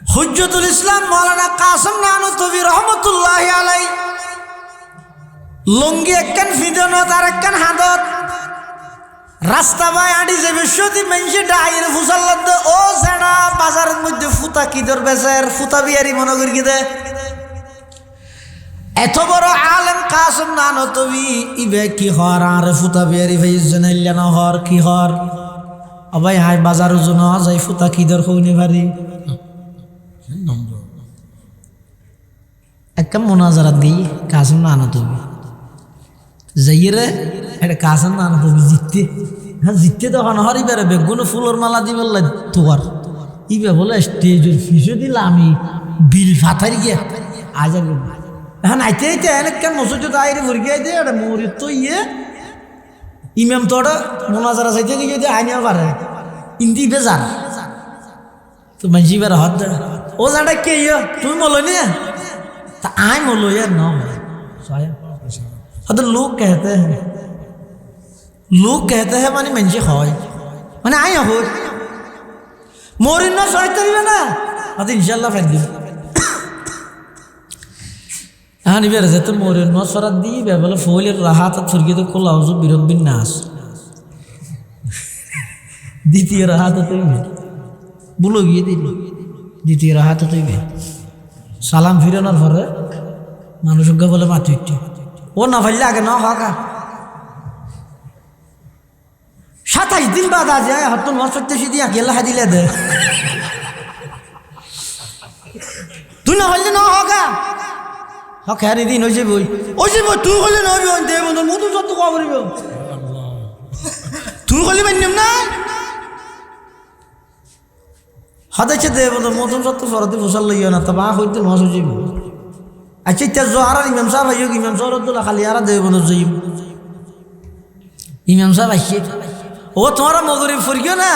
হুজ্জতুল ইসলাম মাওলানা কাসেম নানুতুবি রহমতুল্লাহি আলাই লঙ্গি একখান ফিদনত আর একখান হাদত রাস্তা বাই আডি যে বিশ্বতি মেনছে ডাইর ফুসাল্লাদ ও সেনা বাজারের মধ্যে ফুতা কিদর বেচার ফুতা বিয়ারি মনে করি কিদে এত বড় আলেম কাসেম নানুতুবি ইবে কি হর আর ফুতা বিয়ারি ভাইজন না হর কি হর আবাই হাই বাজার জন্য যাই ফুতা কিদর হইনি ভারি একটা মোনাজারাত গই কাসেম নানুতুবি যাইরে এটা কাসেম নানুতুবি জিততে হ্যাঁ জিততে তখন হরিবারে বেগুন ফুলের মালা দি বললে তোর ইবে বলে স্টেজের ফিসে দিলা আমি বিল ফাতার গিয়া আজ এখন আইতে আইতে এনেকেন মসজিদ আইরে ভরগে আইতে এটা মরিত তো ইয়ে ইমাম তোরা মোনাজারা চাইতে গিয়ে দিয়ে আইনিয়া পারে ইন্দি বেজার তো মানুষ এবার হাত ও জানা কে ইয়ে তুমি বলো নি তা আই বলো यार ना तो लोग कहते हैं माने मंजे হয় মানে আই হই মরিন না সহায়তা দিবে না আদ ইনশাআল্লাহ ফেল দিবে আনি বের যেত মরিন না সরাত দিবে বলে ফলের রাহাত ফুরগিতে কোলা হুজু বিরব্বিন নাস দ্বিতীয় রাহাত তৈবে বলো গিয়ে দিবি দ্বিতীয় রাহাত তৈবে সালাম ফিরানোর পরে মানুষকে বলে মাটি একটু ও না ফাইলে আগে না হাকা 27 দিন বাদ আজ হাতুন মাসতে দিয়া গেলা হাদিলে দে তুই না হইলে না হাকা হক হারি দিন ওই যে বই তুই হইলে না হইবে দে বন্ধু মধু যত কবরিব তুই হইলে মান্যম না হাদাইছে দে বন্ধু মধু যত ফরদি ফসল লইও না তবা হইতে মাস হইব আচ্ছা তে জোহার ইমাম সাহেব আইও ইমাম সাহেব তো খালি আর দে বন্ধু যাইব ইমাম সাহেব আইছে ও তোমারা মগরি ফুরগিও না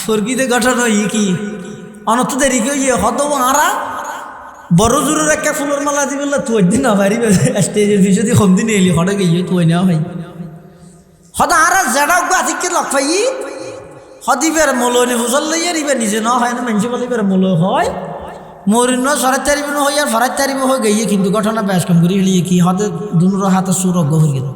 ফুরগিতে গঠন হই কি অনত দেরি কই হদ আরা বড় জোরের একটা ফুলের মালা দিবেলা তুই দিন না পারি স্টেজের পিছে দি কম দিন এলি হড়ে গই তুই না ভাই হদ আরা জড়াও গা থেকে লক পাই হদিবের মলনি ফুসল লইয়ার ইবে নিজে না হয় না মানুষ বলিবের মল হয় মরিন সরাই তারিব না হই আর ফরাই তারিব হয়ে গই কিন্তু ঘটনা বেশ কম করি হলি কি হদ দুনুর হাতে সুরগ হই গেল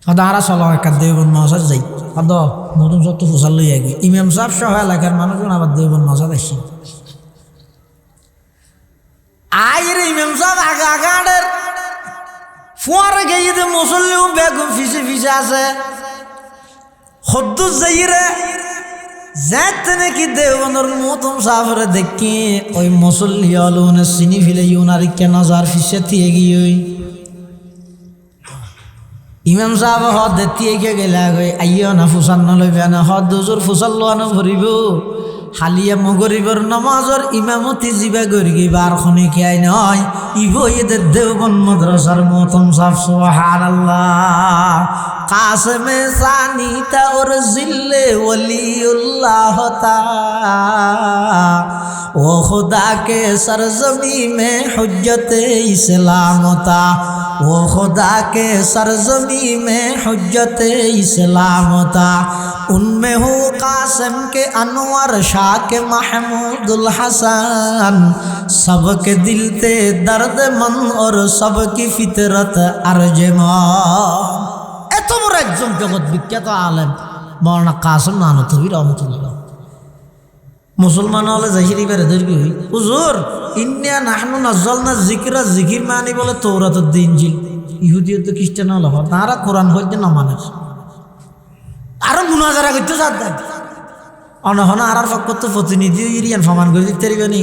হদারা চলো একটা দেবন মাসাজ যাই হদ নতুন যত ফুসাল লইয়া গই ইমাম সাহেব সহ এলাকার মানুষজন আবার দেবন মাসাজ আসি আইরে ইমাম সাহেব আগা আগাড়ের ফুয়ারে গিয়ে যে মুসল্লিও বেগম ফিসে ফিসে আছে হদ্দুস যাইরে যেতে নাকি দেবনের মতন সাফরে দেখি ওই মুসল্লি আলোনে চিনি ফেলে ইউনারি কেন যার ফিসে থিয়ে গিয়ে ইমাম সাহেব হদ দেতিয়ে গেলা গই আইও না ফুসান লইবে না হদ দুজোর ফুসাল লোয়ানো ভরিব হালিয়া মগরিবর নামাজর ইমামতি জিবা গরি বার খনি খাই নয় ইবো এদের দেওবন মাদ্রাসার মতন সাফ সুবহানাল্লাহ কাসেমে সানি তা ওর জিল্লে ওলিউল্লাহ তা ও खुदा के सरजमी में हुज्जत इस्लाम था वो खुदा के सरजमी में हुज्जत इस्लाम था उनमें हूँ कासिम के अनवर शाह के महमूदुल हसन सबके दिल थे दर्दमंद और सबकी फितरत अर्जमान এত বড় একজন জগৎ বিখ্যাত আলেম মাওলানা কাসেম নানুতুবি রহমাতুল্লাহ মুসলমান হলে যাইরি বেরে দর্গি হুজুর ইন্না নাহনু নাযালনা যিকরা যিকির মানে বলে তৌরাতের দিন ইনজিল ইহুদিয়ত তো খ্রিস্টান হলো তারা কোরআন হইতে না মানে আর মুনাজারা করতে সাদা অনহনা আর ফকত প্রতিনিধি ইরিয়ান ফমান করে দিতে পারিবেনি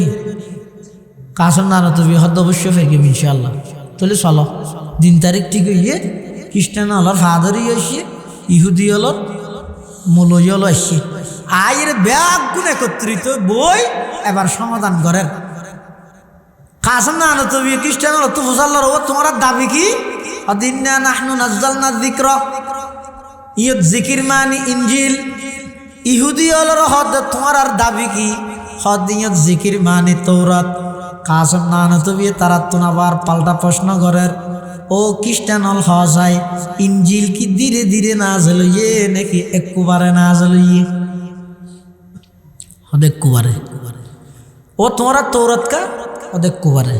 কাসেম নানুতুবি হদ অবশ্য ফেকে ইনশাআল্লাহ তাহলে চলো দিন তারিখ ঠিক হইয়ে খ্রিস্টান হলো ফাদারই আসে ইহুদি হলো মৌলই হলো আসে আয়ের ব্যাগ গুণ একত্রিত বই এবার সমাধান করেন কাসেম নানুতুবি খ্রিস্টান হলো তো ফুসাল্লার ও তোমার দাবি কি আদিন্না নাহনু নাযালনা যিকরা ইয়ত জিকির মানে ইনজিল ইহুদি হলো হদ তোমার আর দাবি কি হদ ইয়ত জিকির মানে তৌরাত কাসেম নানুতুবি তারা তুনাবার পাল্টা প্রশ্ন করেন ও খ্রিস্টান হল হওয়া যায় ইনজিল কি ধীরে ধীরে নাজেল হইয়ে নাকি একবারে নাজেল হইয়ে ওদের কুবারে ও তোমরা তৌরাত কা ওদের কুবারে।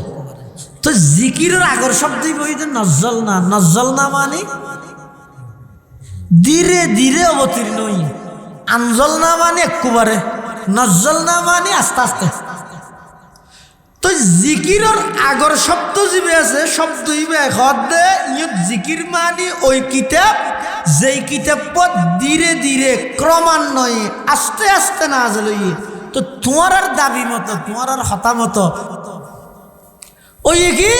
তো জিকিরের আগর শব্দই বইতে নজ্জল না মানে ধীরে ধীরে অবতীর্ণ হই, আনজল না মানে একবারে, নজ্জল না মানে আস্তে আস্তে। তো জিকিরের আগর শব্দ যিবে আছে শব্দ ইবে হদে ইয়ত জিকির মানে ওই কিতাব যেই কিতাব পথ ধীরে ধীরে ক্রমান্বয়ে আস্তে আস্তে না লইয়ে। তো তোমার আর দাবি মতো তোমার আর হতা মতো ওই কি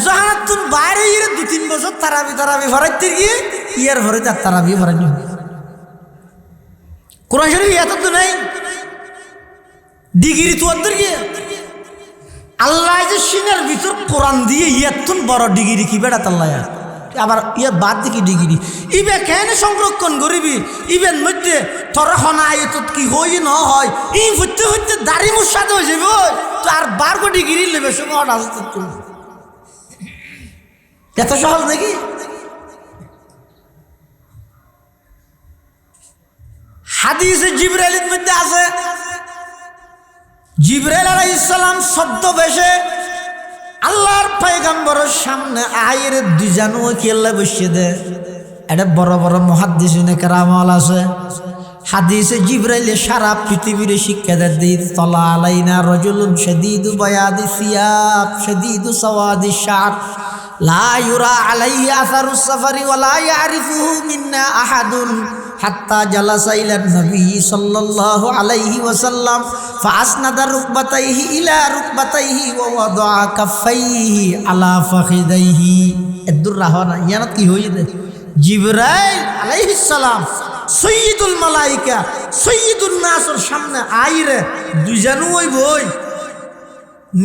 জাহানাত তুমি বাইরে ইয়ে 2-3 বছর তারাবি ভরাইতে গিয়ে ইয়ার ভরে তার তারাবি ভরাই নি। কোরআন শরীফ এত তো নাই ডিগ্রি তোদের গিয়ে আল্লাহ যে সিনের ভিতর কোরআন দিয়ে ইয়াতুন বড় ডিগ্রি কি বেড়া তাল্লাহ আবার ইয়া বাদ দিকে ডিগ্রি ইবে কেন সংরক্ষণ করিবি ইবের মধ্যে তোর হনা আয়তত কি হই না হয় ই হইতে হইতে দাড়ি মুসাদ হয়ে যাবে তো আর 12 ডিগ্রি নেবে সময় আসতে তুমি এত সহজ নাকি? হাদিসে জিবরাইলের মধ্যে আছে জিবরাইল আলাইহিস সালাম ছদ্মবেশে আল্লাহর পয়গম্বরের সামনে আয়ের দুজানো কেল্লা বসিয়ে দে। এটা বড় বড় মুহাদ্দিসিনে কেরামল আছে। হাদিসে জিবরাইলে সারা পৃথিবীর শিক্ষা দেয় তলা আলাইনা রাজুলুন শাদীদু বায়াদি সিয়াব শাদীদু সাওয়াদি শার লা ইউরা আলাইহি আসারুস সাফারি ওয়া লা ইয়ারিফুহু মিন্না আহাদুন হাত্তা জালাসা ইলা নবী সাল্লাল্লাহু আলাইহি ওয়াসাল্লাম ফাসনাদা রুকবাতাইহি ইলা রুকবাতাইহি ওয়া ওয়াদাআ কাফাইহি আলা ফাখিদাইহি। এদুর রাহনা ইয়ানত কি হইছে জিবরাইল আলাইহিস সালাম সৈয়দুল মালাইকা সৈয়দুন নাসর সামনে আইরে দুইজানু ওই বই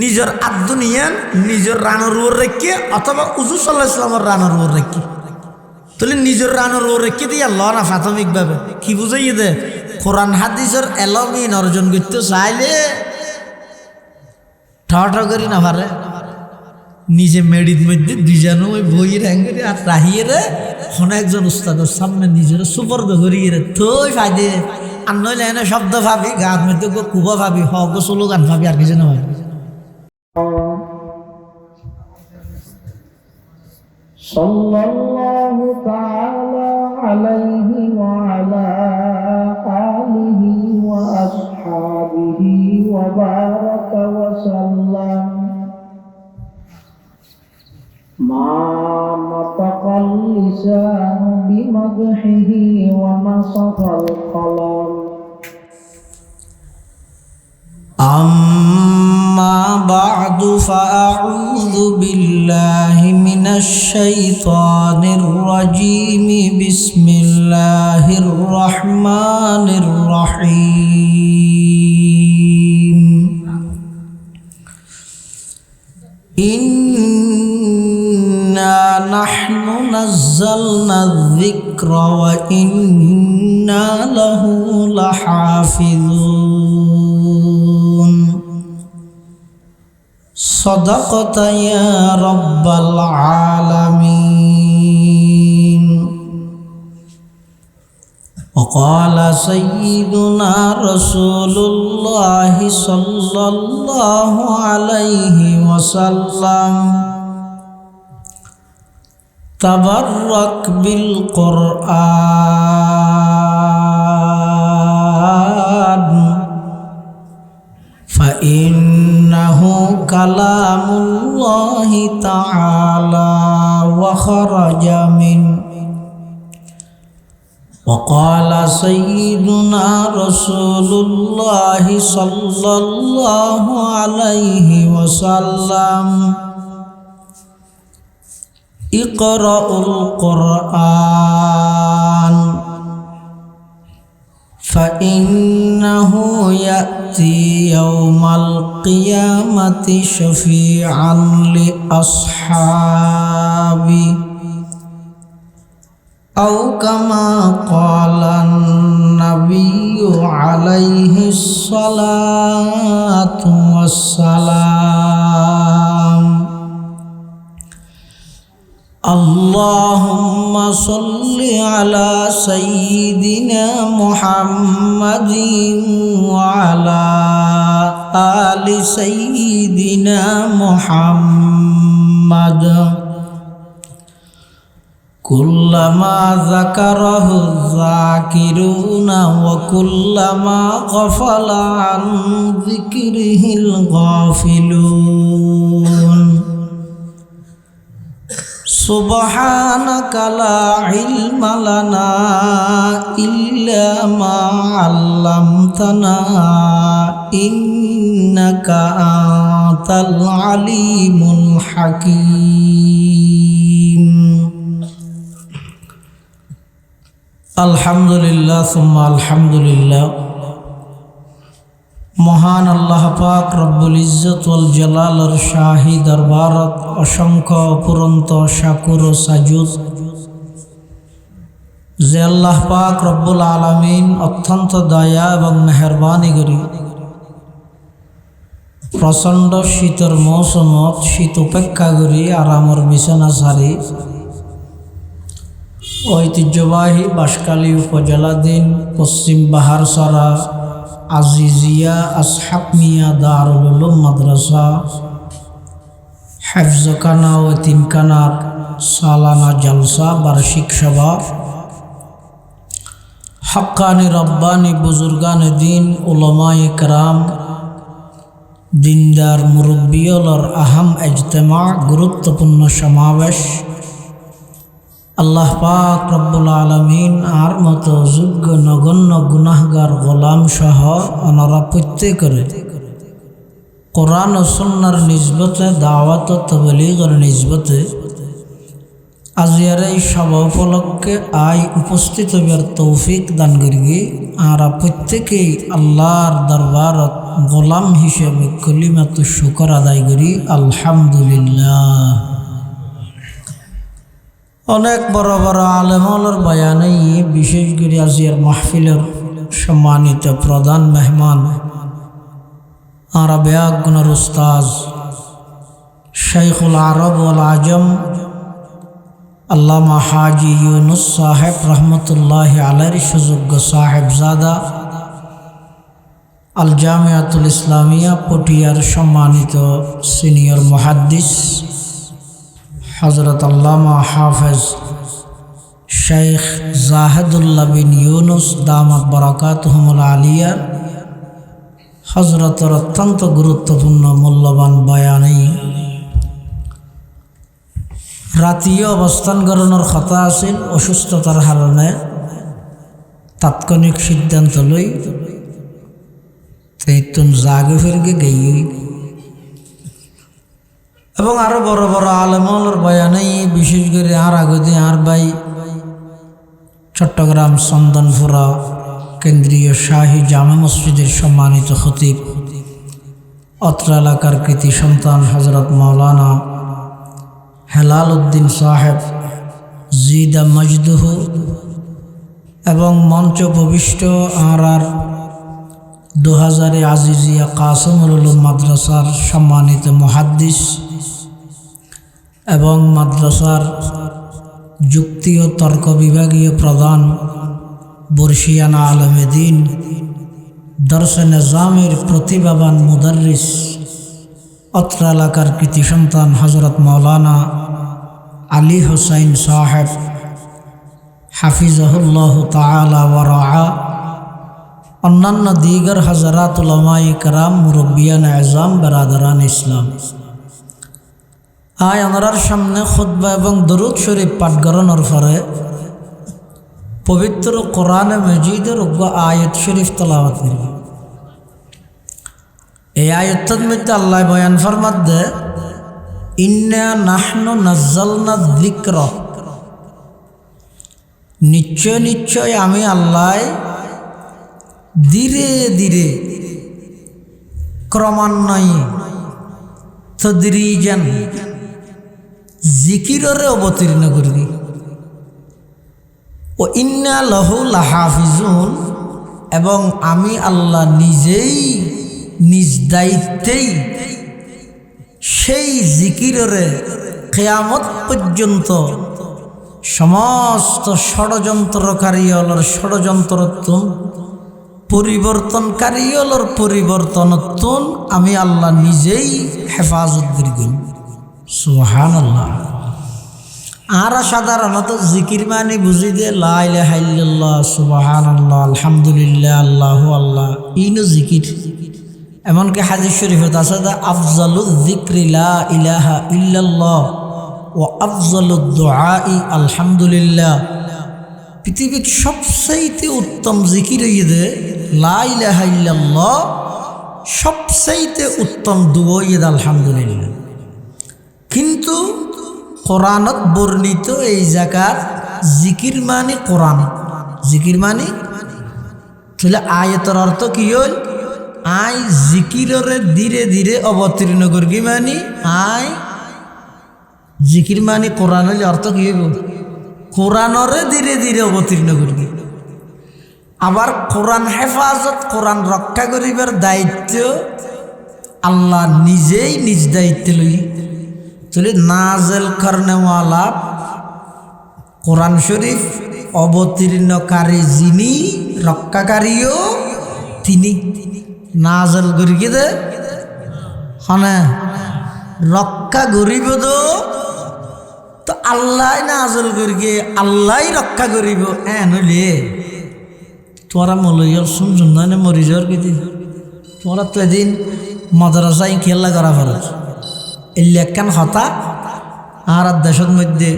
নিজের আদুনিয়ান নিজের রানোর ওর রেখে অথবা হুজুর সাল্লাল্লাহু আলাইহি ওয়াসাল্লামের রানোর ওর রেখে তাহলে নিজের রানোর ওর রেখে দিয়ে আল্লাহ না প্রাথমিকভাবে কি বুঝাইয়ে দে কোরআন হাদিসের এলমিন অর্জন করতে চাইলে ঠ করি না পারে নিজে মেডির মধ্যে দুইজানো ওই বইয়ের হ্যাঙ্গেরে আর রাহিয়ে রে কোনো একজন উস্তাদের সামনে নিজের সুপর্দ করিয়ে রে তোই ফাইদে আর নইলে এনে শব্দ ভাবি গাছ মধ্যে কুবা ভাবি হক স্লোগান ভাবি আর কিছু না হয়। সাল্লাল্লাহু তাআলা আলাইহি ওয়া আলা আলিহি ওয়া আসহাবিহি ওয়া বারাকা ওয়া সাল্লাম। মা নাতাকাল লিসানু বিমাদহিহি ওয়া নাসাফাল কলাম। أما بعد فأعوذ بالله من الشيطان الرجيم بسم الله الرحمن الرحيم إنا نحن نزلنا الذكر وإنا له لحافظون صدقت يا رب العالمين. وقال سيدنا رسول الله صلى الله عليه وسلم تبرك بالقرآن فإنه كلام الله تعالى وخرج منه. وقال سيدنا رسول الله صلى الله عليه وسلم اقرأوا القرآن فإنه يأتي يوم القيامة شفيعا لأصحابه أو كما قال النبي عليه الصلاة والسلام. اللهم صل على سيدنا محمد وعلى آل سيدنا محمد كلما ذكره الذاكرون وكلما غفل عن ذكره الغافلون سبحانك لا علم لنا إلا ما علمتنا إنك أنت العليم الحكيم الحمد لله ثم الحمد لله মহান আল্লাহ পাক রব্বুল ইজ্জত ওয়াল জালালের শাহী দরবারত অসংখ্য অপুরন্ত শাকুর ও সাজুদ যে আল্লাহ পাক রব্বুল আলামিন অত্যন্ত দয়া এবং মেহেরবানি করি প্রচণ্ড শীতের মৌসুমত শীত উপেক্ষা করি আরামর বিছানা সারি ঐতিহ্যবাহী বাঁশখালী উপজেলাধীন পশ্চিম বাহারছড়া আজিজিয়া আসহাব মিয়া দারুল উলুম মাদ্রাসা হেফজখানা ও এতিমখানার সালানা জলসা বার্ষিক সভা হক্কানি রব্বানি বুজুর্গান দিন উলামায়ে কেরাম দিনদার মুরব্বিয়লর আহম ইজতেমা গুরুত্বপূর্ণ সমাবেশ আল্লাহ পাক রব্বুল আলামিন আর মতো যোগ্য নগণ্য গুনাহগার গোলাম সহ অনারা প্রত্যেকেরে কোরআন ও সুন্নাহর নিসবতে দাওয়াত ও তাবলীগের নিসবতে আজিয়ার এই সভা উপলক্ষে উপস্থিত হইবার তৌফিক দান করি আর প্রত্যেকেই আল্লাহর দরবারত গোলাম হিসেবে কলিমাত শুকর আদায় করি আলহামদুলিল্লাহ। অনেক বড় বড় আলেমর বয়ানে বিশেষ করে আজিয়ার মাহফিলের সম্মানিত প্রধান মেহমান আর বেয়াগুনার উস্তাজ শাইখুল আরব ওয়াল আজম আল্লামা হাজি ইউনুস সাহেব রহমতুল্লাহ আলাইহির সুযোগ্য সাহেবজাদা আল জামিয়াতুল ইসলামিয়া পটিয়ার সম্মানিত সিনিয়র মুহাদ্দিস হযরত আল্লামা হাফেজ শেখ জাহেদুল্লাহ বিন ইউনুস দামাত বারাকাতুহুমুল আলিয়া হযরতের অত্যন্ত গুরুত্বপূর্ণ মূল্যবান বয়ানে রাতীয় অবস্থান গ্রহণের কথা আছিল অসুস্থতার কারণে তাৎক্ষণিক সিদ্ধান্ত লই তুন জাগে ফিরগে গেই এবং আরো বড় বড় আলেমর বয়ানে বিশেষ করে আর আগতে আর ভাই চট্টগ্রাম চন্দনপুরা কেন্দ্রীয় শাহী জামে মসজিদের সম্মানিত খতিব অত্র এলাকার কৃতি সন্তান হযরত মাওলানা হেলাল উদ্দিন সাহেব জিদা মজদুহু এবং মঞ্চ উপবিষ্ট আর 2000 আজিজিয়া কাসিমুল উলুম মাদ্রাসার সম্মানিত মুহাদ্দিস এবং মাদ্রাসার যুক্তি ও তর্ক বিভাগীয় প্রধান বর্ষিয়ানা আলমে দিন দর্শে নিজামের প্রতিভাবান মুদাররিস অত্র এলাকার কৃতি সন্তান হযরত মাওলানা আলী হুসাইন সাহেব হাফিজাহুল্লাহ তাআলা ওয়া রাআ অন্যান্য দিগর হযরত উলামায়ে কেরাম মুরব্বিয়ান আযম বেরাদারান ইসলাম ওনার সামনে খুতবা এবং দরুদ শরীফ পাঠ করানোর পরে পবিত্র কোরআনে মজিদের আয়াত শরীফ তেলাওয়াত করব। এই আয়াতের মধ্যে আল্লাহ বয়ান ফরমাতে ইন্না নাহনু নাযালনা যিকর, নিশ্চয় নিশ্চয় আমি আল্লাহ ধীরে ধীরে ক্রমান্বয়ে তদরিজান জিকিররে অবতীর্ণ করবি ও ইন্না লাহু লাহাফিজুন, এবং আমি আল্লাহ নিজেই নিজ দায়িত্বেই সেই জিকিররে কিয়ামত পর্যন্ত সমস্ত ষড়যন্ত্রকারী হলর ষড়যন্ত্রত্বন, পরিবর্তনকারী হলর পরিবর্তনত্বন আমি আল্লাহ নিজেই হেফাজত করি। সুবহানাল্লাহ। আর সাধারণত জিকির মানে বুঝি দে লা ইলাহা ইল্লাল্লাহ, সুবহানাল্লাহ, আলহামদুলিল্লাহ, আল্লাহু আল্লাহ, ইনো জিকির। এমনকি হাদিস শরীফত আছে যে আফজালুয যিকরি লা ইলাহা ইল্লাল্লাহ ও আফজালুদ দুআই আলহামদুলিল্লাহ। পৃথিবীর সবচাইতে উত্তম জিকির হইয়ে লা ইলাহা ইল্লাল্লাহ, সবচাইতে উত্তম দুআ হইয়ে আলহামদুলিল্লাহ। কিন্তু কোরআনত বর্ণিত এই জায়গার জিকির মানে কোরআন, জিকির মানে তাহলে আয়াতের অর্থ কি হল? আই জিকিররে ধীরে ধীরে অবতীর্ণ করি, মানে আই জিকির মানে কোরআন হলে অর্থ কি হইব? কোরআনরে ধীরে ধীরে অবতীর্ণ করি। আবার কোরআন হেফাজত, কোরআন রক্ষা করিবার দায়িত্ব আল্লাহ নিজেই নিজ দায়িত্ব লই। তাহলে নাজেল করনেওয়ালা কোরআন শরীফ অবতীর্ণকারী যিনি, রক্ষাকারীও তিনি। নাজেল করি কে দে হনে রক্ষা করিব তো আল্লাহ নাজেল করি গে, আল্লাহ রক্ষা করিব। নইলে তোরা মলইয়ার শুনছুন না মরি যাওয়ার কি তোরা তো এদিন মাদ্রাসায় খেলা করা ফরজ এলাকান হতা। আর দেশের মধ্যে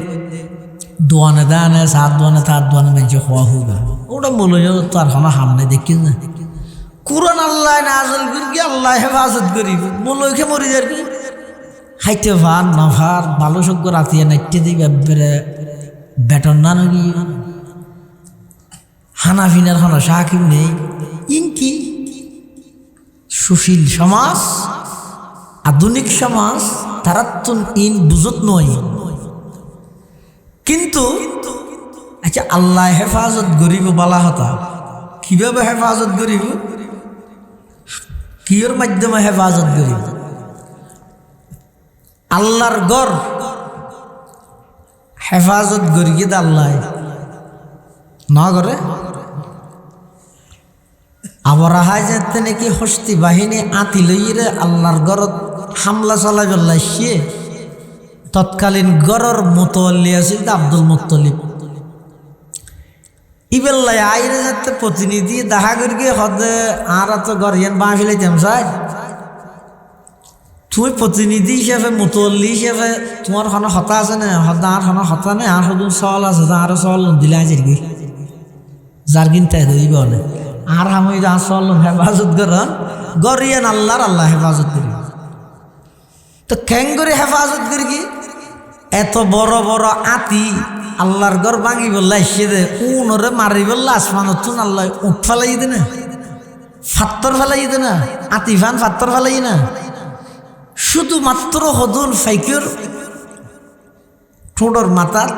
দোয়ানে দানে সাত দোয়ানে তার দোয়ানে মেঞ্চে হওয়া হোক ওটা মলইয়ার তো আর হনা হামনে দেখি না। কোরআন আল্লাহ নাজেল করি, আল্লাহ হেফাজত করিব, মলইকে মরি যার কি খাইতে ভার না ভার ভালো সজ্ঞ রাতিয়ে নাইটে দিই ব্যাপারে বেতন না নাকি হানাফিনার হানা সাকিব নেই। ইনকি সুশীল সমাজ, আধুনিক সমাজ, তারা তো ইন বুঝত নয়। কিন্তু আচ্ছা আল্লাহ হেফাজত করিব বালা হতা, কিভাবে হেফাজত করিব, কিয়র মাধ্যমে হেফাজত করিব? আল্লাহর ঘর হেফাজত করি কিন্তু আল্লাহ না করে। আবরাহায় যেতে নাকি হস্তি বাহিনী আতি লইরে আল্লাহর ঘরত হামলা চলাই বেল্লাই সে তৎকালীন গড়র মোতোয়াল্লি আছিল আব্দুল মুত্তলিব। ইবেল্লাই আইরে যাতে প্রতিনিধি দেখা করি গিয়ে হদে আর তো ঘর ইয়ান বাঁ ফেলাইতাম চাই। তুমি প্রতিনিধি হিসেবে মোতোয়াল্লি হিসেবে তোমার হন হতা আছে না, হদা আর হন হতা নেই, আর শুধু চল আছে, আরো চল দিলে আজির গি যার কিনতে ধরিব না আর আমি যা চল হেফাজত করেন গরিয়ান আল্লাহর আল্লাহ হেফাজত করি। তো কেন করে হেফাজত করি কি? এত বড় বড় আতি আল্লাহর ঘর ভাঙি বললা এসে দে উনরে মারি বললা আসমানত তুন আল্লাহ উঠ ফেলাই দে না, ফাত্তর ফেলাই দে না, আতি ফান ফাত্তর ফেলাই না, শুধুমাত্র হদুন ফাইকির ঠোঁটর মাথার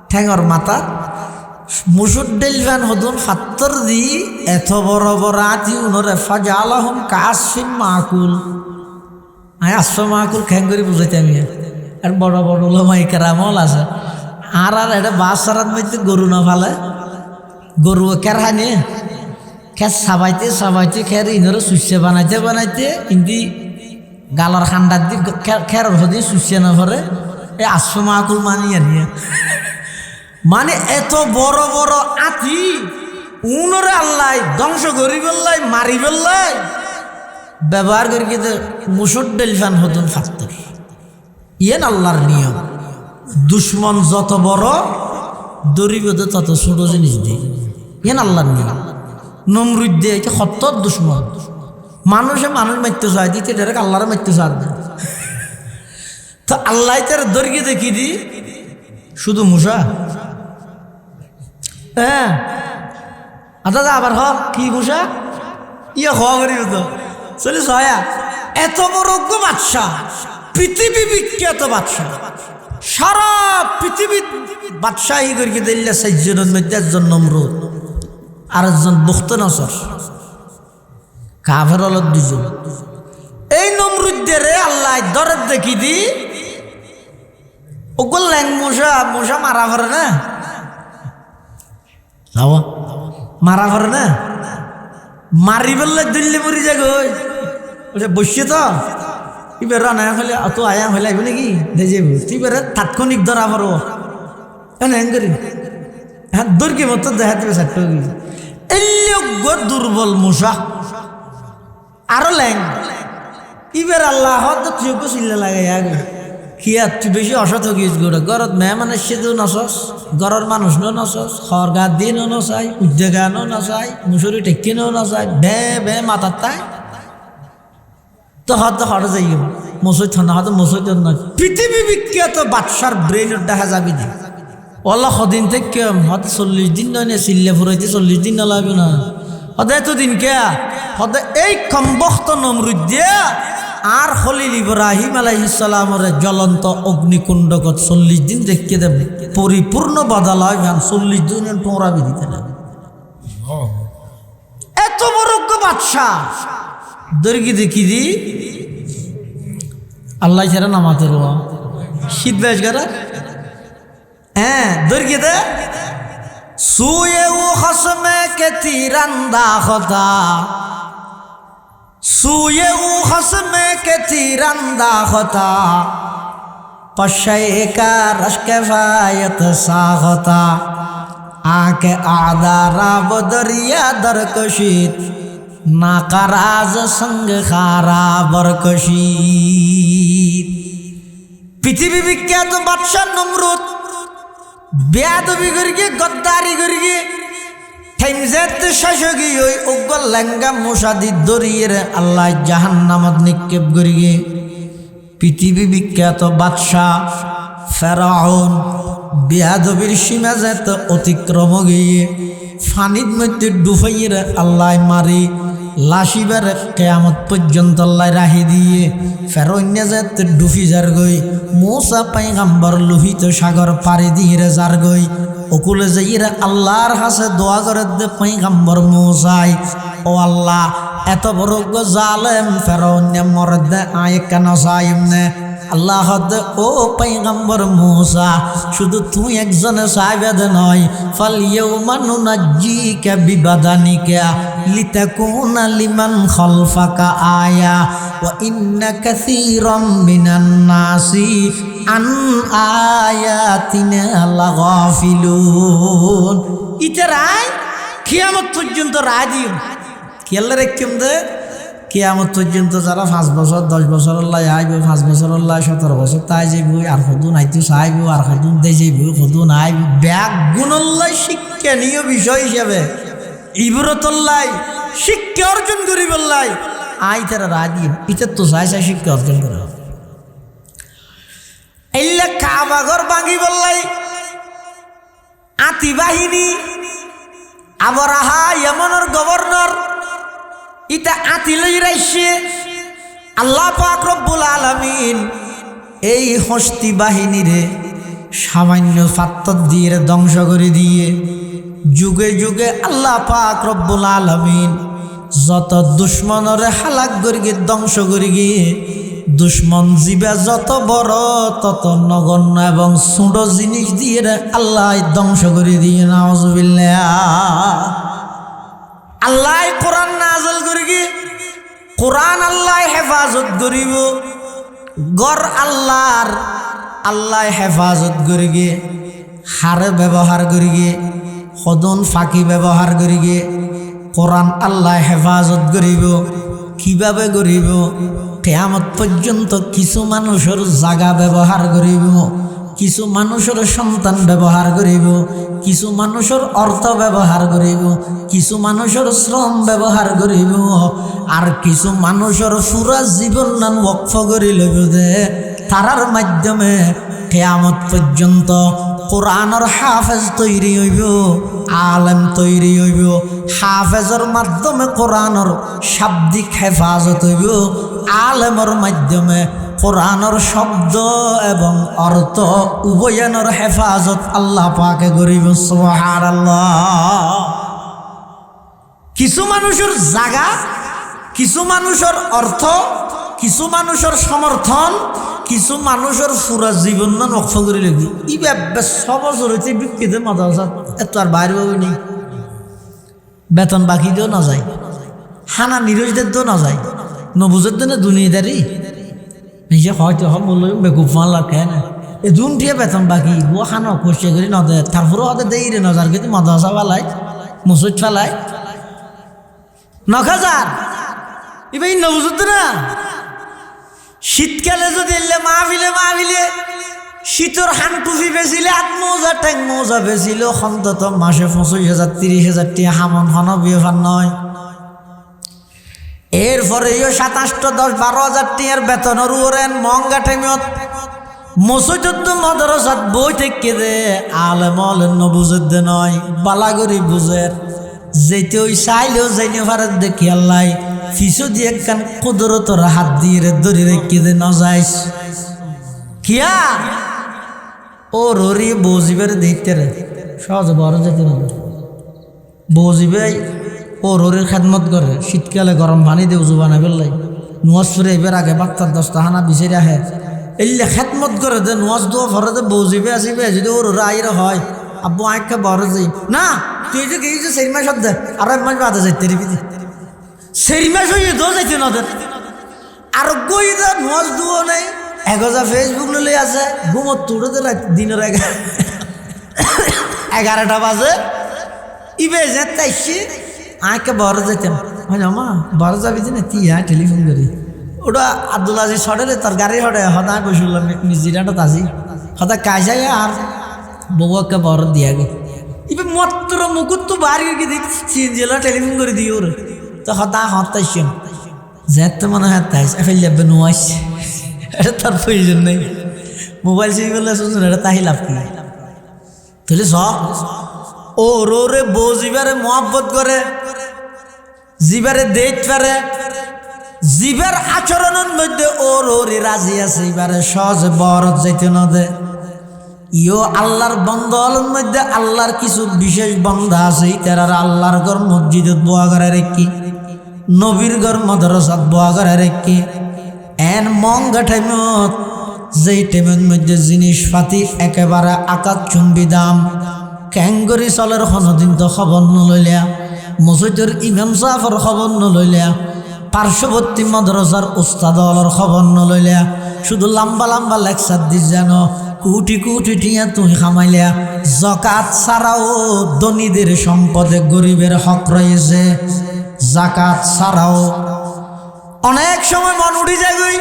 ঠ্যাঙর মাথা মুসুর ডেল ফ্যান হদুন ফাত্তর দি এত বড় বড় আতি উনরে ফাজা আলহম কাসফিন মাকুল। আমি আসফা মাকুল খ্যাং করে বুঝাইতে আমি আর বড় বড় ওলামাই কেরামল আছে। আর আর এটা বাস সারার মধ্যে গরু না ফালে, গরু কের হানে খের সাবাইতে সাবাইতে খের ইনরে সুসে বানাইতে বানাইতে ইন্দি গালার খান্ডার দি খের হদি সুসে না ভরে এই আসফা মাকুল মানিয়ে নিয়ে মানে এত বড় বড় আতি উনরে আল্লাহ ধ্বংস করি বললাই মারি বললাই ব্যবহার করি কিন্তু মুসুর ডেল ফ্যান হতুন ফাত্তর। ইয়েন আল্লাহর নিয়ম। দুশ্মন যত বড় দরিব তত ছোট জিনিস দিই, ইয়েন আল্লাহর নিয়ম। নমরুদ দিয়ে সত্তর দুশ্মন মানুষে মানুষ মারতে চায় দিতে ডাইরেক্ট আল্লাহরে মারতে চায় না। তো আল্লাহ তার দরিয়ে দেখি দি শুধু মুসা হ্যাঁ দাদা আবার হ কি মুসা ইয়ে হওয়া করিব তো চলে ছয়া এত বড় বাদশাহ, পৃথিবী বিখ্যাত বাদশাহ, সারা পৃথিবী বাদশাহী করি দিল্লা 4 জনের মধ্যে একজন নমরুদ আর একজন বুখতনসর, কাফের হল 2 জন। এই নমরুদদের আল্লাহ দরের দেখি দি ওগুলো ল্যাং মশা মশা মারা করে না, মারা করে না, মারি বললে দিল্লি মরি যাগ ওটা বসছে তো এবার রানা হলে অত আয়া হলে আইব নাকি দেখে এবারে তাৎক্ষণিক ধরা পড়ব হ্যাঁ করি হ্যাঁ দর্গে মতো দেখা দেবে চারটে এই দুর্বল মশা আরো ল্যাং এবার আল্লাহ তুই চিল্লা লাগে কি আর তুই বেশি অসৎ গিয়েছ গোটা ঘরত মেহমানের সেও নসস ঘরের মানুষ নো নসস খর গা দিয়ে নো নচাই উদ্যোগানো নচাই মুসুরি টেকি নো নচাই বে বে মাথার তাই তো হয়তো হরে যাই মসুই থানা হয়তো মসুই না পৃথিবী বিখ্যাত বাদশার ব্রেনের দেখা যাবি না ওলা সদিন থেকে হয়তো 40 দিন নয় না চিল্লে ফুরাইতে 40 দিন নলাবি না হতে এতদিন কে হতে এই কমবখ্ত নমরুদ দিয়া আর খলিল ইব্রাহিম আলাইহিস সালামের জ্বলন্ত অগ্নিকুণ্ডকত 40 দিন দেখতে দেব পরিপূর্ণ বাদাল হয় 40 দিনের টোঁরা বিদিতে না এত বড় বাদশা দর্গি দেখি দি আল্লাহ ছাড়া নামাতে রোয়া শীত বেশ গেরা হ্যাঁ দর্গি দে সুয়ে ও খসমে কে তিরন্দা খতা সুয়ে ও খসমে কে তিরন্দা খতা पशे का रश्कफायत सागता आके आदारा बदरिया दरकशीत नाकाराज संग खारा बरकशीत पृथ्वी विख्यात बादशाह नमरूद बेयादबी करके गद्दारी करके थैमजेत शासकी ओई उग्गल लंगा मुसादी दरियर अल्लाह जहन्नामत निक्षेप करके पृथ्वी विख्यात बादशाह ফেরাউন বেয়াদবির সীমা যেত অতিক্রম গিয়ে ফানির মধ্যে ডুবাইয়ের আল্লাহ মারি লাশিবার কেয়ামত পর্যন্ত আল্লাহ রাহি দিয়ে ফেরৌন্যা যেত ডুফি যার গই মূসা পয়গম্বর লোহিত সাগর পাড়ি দিয়ে যার গই ওকুলে যাইরা আল্লাহর কাছে দোয়া করে দে পয়গম্বর মূসাই ও আল্লাহ এত বড় জালেম ফেরৌন্যা মরদে আয় কেন সাইম নে আল্লাহ ও পয়গম্বর মূসা শুধু তুই একজন সাহাবেদ নয় ফালইয়াউমা নুনাজ্জিকা বিবাদানিকা লিতাকুনা লিমান খালফাকা আয়া ওয়া ইন্না কাসীরাম মিনান নাসি আন আয়াতিনা লাগাফিলুন ইতরাই কিয়ামত পর্যন্ত রাজিম কেল্লা রাখম দে কিয়ামত পর্যন্ত যারা 5 বছর 10 বছর আল্লাহ আইব 5 বছর আল্লাহ 17 বছর তাই যাইব আর কদুন আইতে চাইব আর কদুন দে যাইব কদুন আইব ব্যাগ গুণল্লাই শিক্ষণীয় বিষয় হিসাবে ইবরতুল্লাহ শিক্ষা অর্জন করি বললাই আই তারা রাজি এটা তো চাই চাই শিক্ষা অর্জন করে এইলা কাবা ঘর ভাঙি বললাই আতি বাহিনী আবরাহা ইয়েমেনের গভর্নর ইটা আতিলই রাইছে আল্লাহ পাক রব্বুল আলামিন এই হস্তি বাহিনীরে সামান্য পাত্তর দিয়ে ধ্বংস করে দিয়ে যুগে যুগে আল্লাহ পাক রব্বুল আলামিন যত দুশ্মনরে হালাক করিয়ে ধ্বংস করে গিয়ে দুশ্মন জীবা যত বড় তত নগণ্য এবং ছোট জিনিস দিয়ে আল্লাহ ধ্বংস করে দিয়ে নাউজুবিল্লাহ আল্লাহ কোরআন নাযিল করিগে কোরআন আল্লাহ হেফাজত করিব গর আল্লাহর আল্লাহ হেফাজত করিগে হারে ব্যবহার করিগে সদন ফাঁকি ব্যবহার করিগে কোরআন আল্লাহ হেফাজত করিব কিভাবে করিব কিয়ামত পর্যন্ত কিছু মানুষের জায়গা ব্যবহার করিব কিছু মানুষের সন্তান ব্যবহার করিব কিছু মানুষের অর্থ ব্যবহার করিব কিছু মানুষের শ্রম ব্যবহার করিব আর কিছু মানুষের পুরা জীবন নাম ওয়াকফ করে লইব দে তারার মাধ্যমে কিয়ামত পর্যন্ত কোরআনের হাফেজ তৈরি হইব আলেম তৈরি হইব হাফেজের মাধ্যমে কোরআনের শাব্দিক হেফাজত হইব আলেমের মাধ্যমে কোরআনের শব্দ এবং অর্থ উভয়ের হেফাজত আল্লাহ পাকে করিব সুবহানাল্লাহ কিছু মানুষের জায়গা কিছু মানুষের অর্থ কিছু মানুষের সমর্থন কিছু মানুষের পুরা জীবন না নকশ করে লেগি ই বেশ সবছর হয়েছে বিক্রিতে মাদ্রাসা এত আর বাইরে নেই বেতন বাকি দিয়েও না যায় হানা নিরজদের দিয়েও না যায় নবুজের দিনে দুনিয়াদারি নিজে হয়তো মূল্য বেকুফ মাল্লা খেয়ে না এই দুনটিয়ে বেতন বাকি ও হানা খুশি করি না দেয় তারপরেও হতে দেই রে নজার কিন্তু মাদ্রাসা ফালায় মুসুদ ফালায় ৯,০০০ এবার নবুজুদ না শীতকালে যদি এলে মাহফিলে শীতর হানটুফি বেছিলে আত্মৌজা ট্যাং মৌজা বেছিল অন্তত মাসে ২৫,০০০ ৩০,০০০ টিয়া হামন হন বিয়ে ফান নয় এরপরে ২৭-১০-১২,০০০ টিয়ার বেতনের ওরেন মহঙ্গা টাইমত মসজিদ মাদ্রাসাত বই থেকে দে আলেম আলেম নবুজের দে নয় বালাগরি বুঝের যেতে ওই চাইলেও যাইনি ভারত দেখি আল্লাহ ফিসো দিয়ে একখান কুদরতর হাত দিয়ে ধরে রেখে দে নজাইস কিয়া ও ররি বৌজিবের দেখতে রে সহজে বড় যেতে না বৌজিবে ও ররির খেদমত করে শীতকালে গরম পানি দিয়ে উজু বানাই ফেললাই নোয়াজ ফিরে এবার আগে বাচ্চার ১০টা হানা বিচারে আহে এলে খেদমত করে দে নোয়াজ দোয়া ফরে দে বৌজিবে আসিবে যদি ও রোরা আইরে হয় আব্বু আঁকা বড় যাই না তুই যে গিয়েছিস সেই মাস দে আর এক মাস বাদে যাইতে রিপিতে সেই মাস হয়ে দো যাইতে না দে আর গই দে নোয়াজ দুও নেই ১০০০ ফেসবুক ললে আছে ঘুমত তুড়ে দে দিনের ১১টা বাজে ইবে যে তাইছি আঁকে বড় যেতাম হয় না মা বড় যাবি যে না তুই টেলিফোন করি ওটা আব্দুল আজিজ সডেলে তোর গাড়ি সডে হদা কইসুল্লাম মিজিরাটা তাজি হদা কাজাই আর বউকে বড় দিয়া গে ইবে মাত্র মুকুট তো বাড়ি গিয়ে দেখছি জেলা টেলিফোন করে দিই ওর তো হদা হতাইছেন যেতে মনে হয় তাইস ফেল যাবে নোয়াইস এটা তার প্রয়োজন নেই মোবাইল সেই বললে শুনছেন এটা তাই লাভ কি তাহলে সব ও রোরে বউ জিবারে মহব্বত করে জিবারে দেখতে পারে জিবার আচরণের মধ্যে ও রোরে রাজি আছে এবারে সহজে বরত যাইতে না দে ইও আল্লাহর বন্ধর মধ্যে আল্লাহর কিছু বিশেষ বন্ধা আছে তারা আল্লাহর ঘর মসজিদত দোয়া করে রেখি নবীর ঘর মাদ্রাসাত দোয়া করে রেখি এন মঙ্গা টাইমত যেই টাইমের মধ্যে জিনিসপাতি একেবারে আকাশ চুম্বি দাম ক্যাঙ্গরি চলের কোনোদিন তো খবর নলইলিয়া মসজিদের ইমাম সাহেবের খবর নলইলিয়া পার্শ্ববর্তী মাদ্রাসার উস্তাদর খবর নলইলিয়া শুধু লম্বা লম্বা লেকচার দিস যেন কোটি কোটি টিয়া তুই খামাইলিয়া জাকাত ছাড়াও ধনীদের সম্পদে গরিবের হক রয়েছে জাকাত ছাড়াও অনেক সময় মন উঠি যায় গই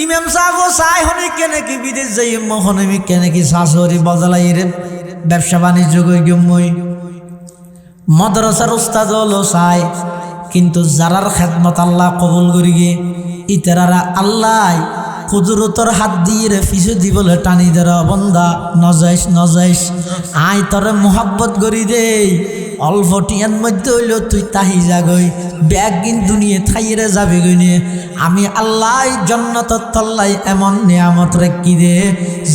ইমাম সাহেবও চাই হনে কেনে কি বিদেশ যাই মহনে কেনে কি শাশুড়ি বদলাই রে ব্যবসা বাণিজ্য কই গমই মাদ্রাসার উস্তাদ হলো চাই কিন্তু যারার খেদমত আল্লাহ কবুল করি গে ইতারা আল্লাহ কুদরতর হাত দিয়ে রে ফিসে দিবলে টানি দেরা বন্দা নজাইস আই তরে মোহাব্বত করি দে অল্প টিয়ার মধ্যে হইলেও তুই তাহি যাগই ব্যাগ কিন দুনিয়ে থাইরে যাবি গইনে আমি আল্লাহ জান্নাতত তল্লাই এমন নিয়ামত রেখি দে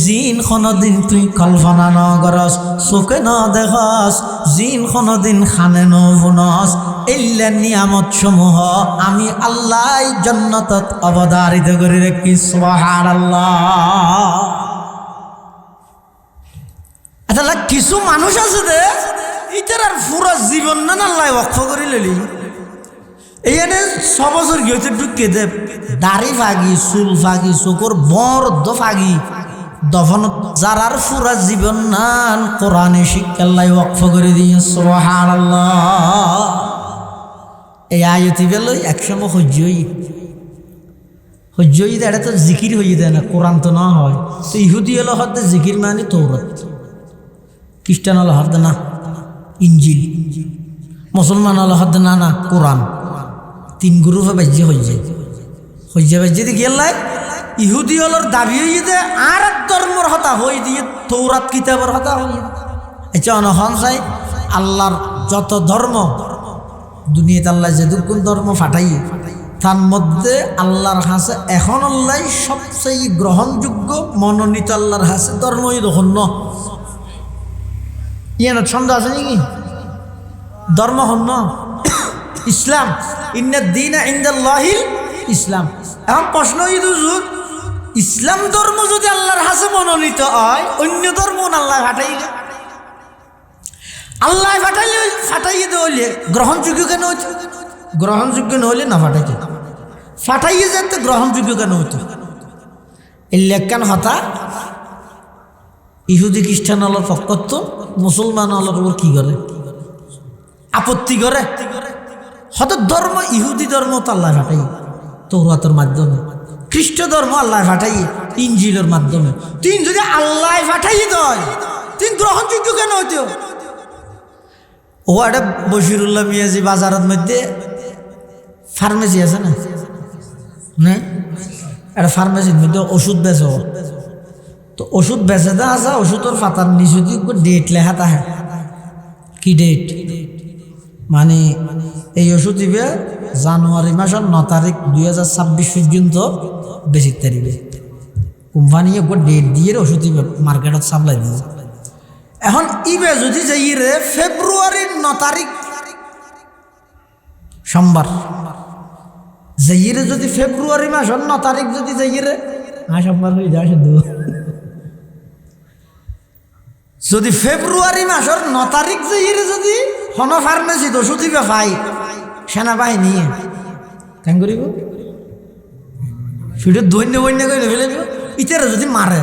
জিন কোনদিন তুই কল্পনা ন করস চোখে ন দেখস জিন কোনদিন খানে ন ভুনস এল্লা নিয়ামত সমূহ আমি আল্লাহ জান্নাতত অবধারিত করে রেখি সুবহানাল্লাহ। আচ্ছা কিছু মানুষ আছে দে ইটার আর পুরা জীবন না আল্লাহ ওয়াকফ করে লইলি এইখানে ৬ বছর গিয়েছে ঢুকে দে দাড়ি ফাগি চুল ফাগি চোখর বর্দ ফাগি দফন যারার পুরা জীবন নান কোরআনে শিক্ষা আল্লাহ ওয়াকফ করে দিয়ে সুবহানাল্লাহ। এই আয়তি বেলো একসময় হজ্জই এটা তো জিকির হয়ে দেয় না কোরআন তো না হয় তো ইহুদি হলো হতে জিকির মানে তৌরাত খ্রিস্টান হলো হতে না ইঞ্জিল মুসলমান হলো হতে না কোরআন 3 গ্রুপে বাজ্যে হজ্জে বাজ্যে গেলাই ইহুদি হলোর দাবি হয়ে দেয় আর এক ধর্মর হতা হয়ে দিয়ে তৌরাত কিতাবের হতা হয়ে আচ্ছা অনহন চাই আল্লাহর যত ধর্ম দুনিয়াতে আল্লাহ যে দুগুণ ধর্ম ফাটাই তার মধ্যে আল্লাহর হাসে এখন আল্লাহ সবচেয়ে গ্রহণযোগ্য মনোনীত আল্লাহর হাসে ধর্মই তখন ন ইয়ান ছন্দ আছে নাকি ধর্ম হন ইসলাম ইন্নাদ দীনা ইনদাল্লাহিল ইসলাম এখন প্রশ্ন ইসলাম ধর্ম যদি আল্লাহর হাতে মনোনীত হয়, অন্য ধর্ম আল্লাহ ফাটাইলে ফাটাইয়ে দেওয়ালে গ্রহণযোগ্য কেন হইতো? গ্রহণযোগ্য নহলে না ফাটাইয়ে যেতে গ্রহণযোগ্য কেন হইতো? এই লেখান হতা ইহুদি খ্রিস্টান আলোর পক্ষত্ব মুসলমান আলোর উপর কি করে? আপত্তি করে। হত ধর্ম ইহুদি ধর্ম তো আল্লাহ ফাটাই তৌরাতের মাধ্যমে, খ্রিস্ট ধর্ম আল্লাহ ফাটাই ইনজিলের মাধ্যমে। তুই যদি আল্লাহ ফাটাই দেয় তুই গ্রহণযোগ্য কেন হইতো? ও একটা বশিরুল্লাহ মিয়াজি বাজারের মধ্যে ফার্মেসি আছে না, একটা ফার্মেসির মধ্যে ওষুধ বেচে। তো ওষুধ বেচে দেওয়া আছে, ওষুধের পাতার নিচে দিয়ে ডেট লেখা থাকে। কি ডেট? মানে এই ওষুধ দিবে জানুয়ারি মাসের 9 তারিখ 2026 পর্যন্ত বেশি তারিখে। কোম্পানি ডেট দিয়ে ওষুধ দিবে, মার্কেটত সাপ্লাই দিবে। এখন ইবে যদি যাই রে ফেব্রুয়ারির 9 তারিখ সোমবার যাই রে, যদি ফেব্রুয়ারি মাসের 9 তারিখ যদি যাই রে সোমবার হয়ে যায় শুধু। যদি ফেব্রুয়ারি মাসের 9 তারিখ যাই রে যদি হন ফার্মেসিত ওষুধ দিবে পাই, সেনাবাহিনী কেন করিব? সেটা দৈন্য বৈন্য করে ফেলে দিব। ইতারা যদি মারে,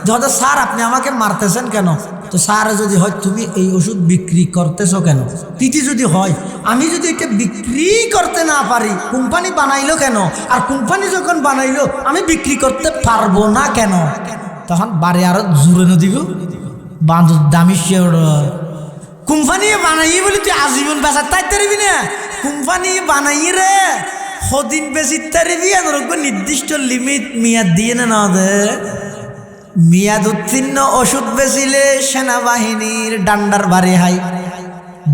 যত স্যার আপনি আমাকে মারতেছেন কেন? তো স্যার যদি হয় তুমি এই ওষুধ বিক্রি করতেছো কেন? তিথি যদি হয় আমি যদি এটা বিক্রি করতে না পারি, কোম্পানি বানাইলো কেন? আর কোম্পানি যখন বানাইলো আমি বিক্রি করতে পারবো না কেন? তখন বারে আরো জোরে ন দিব বাঁধ দামি কোম্পানি বানাই বলে তুই আজীবন বেচার তাই তারিবি না। কোম্পানি বানাই রে সদিন বেশি তারিবি, নির্দিষ্ট লিমিট মেয়াদ দিয়ে না দে। মেয়াদ উত্তীর্ণ ওষুধ বেচিলে সেনাবাহিনীর ডান্ডার বাড়ি হাই।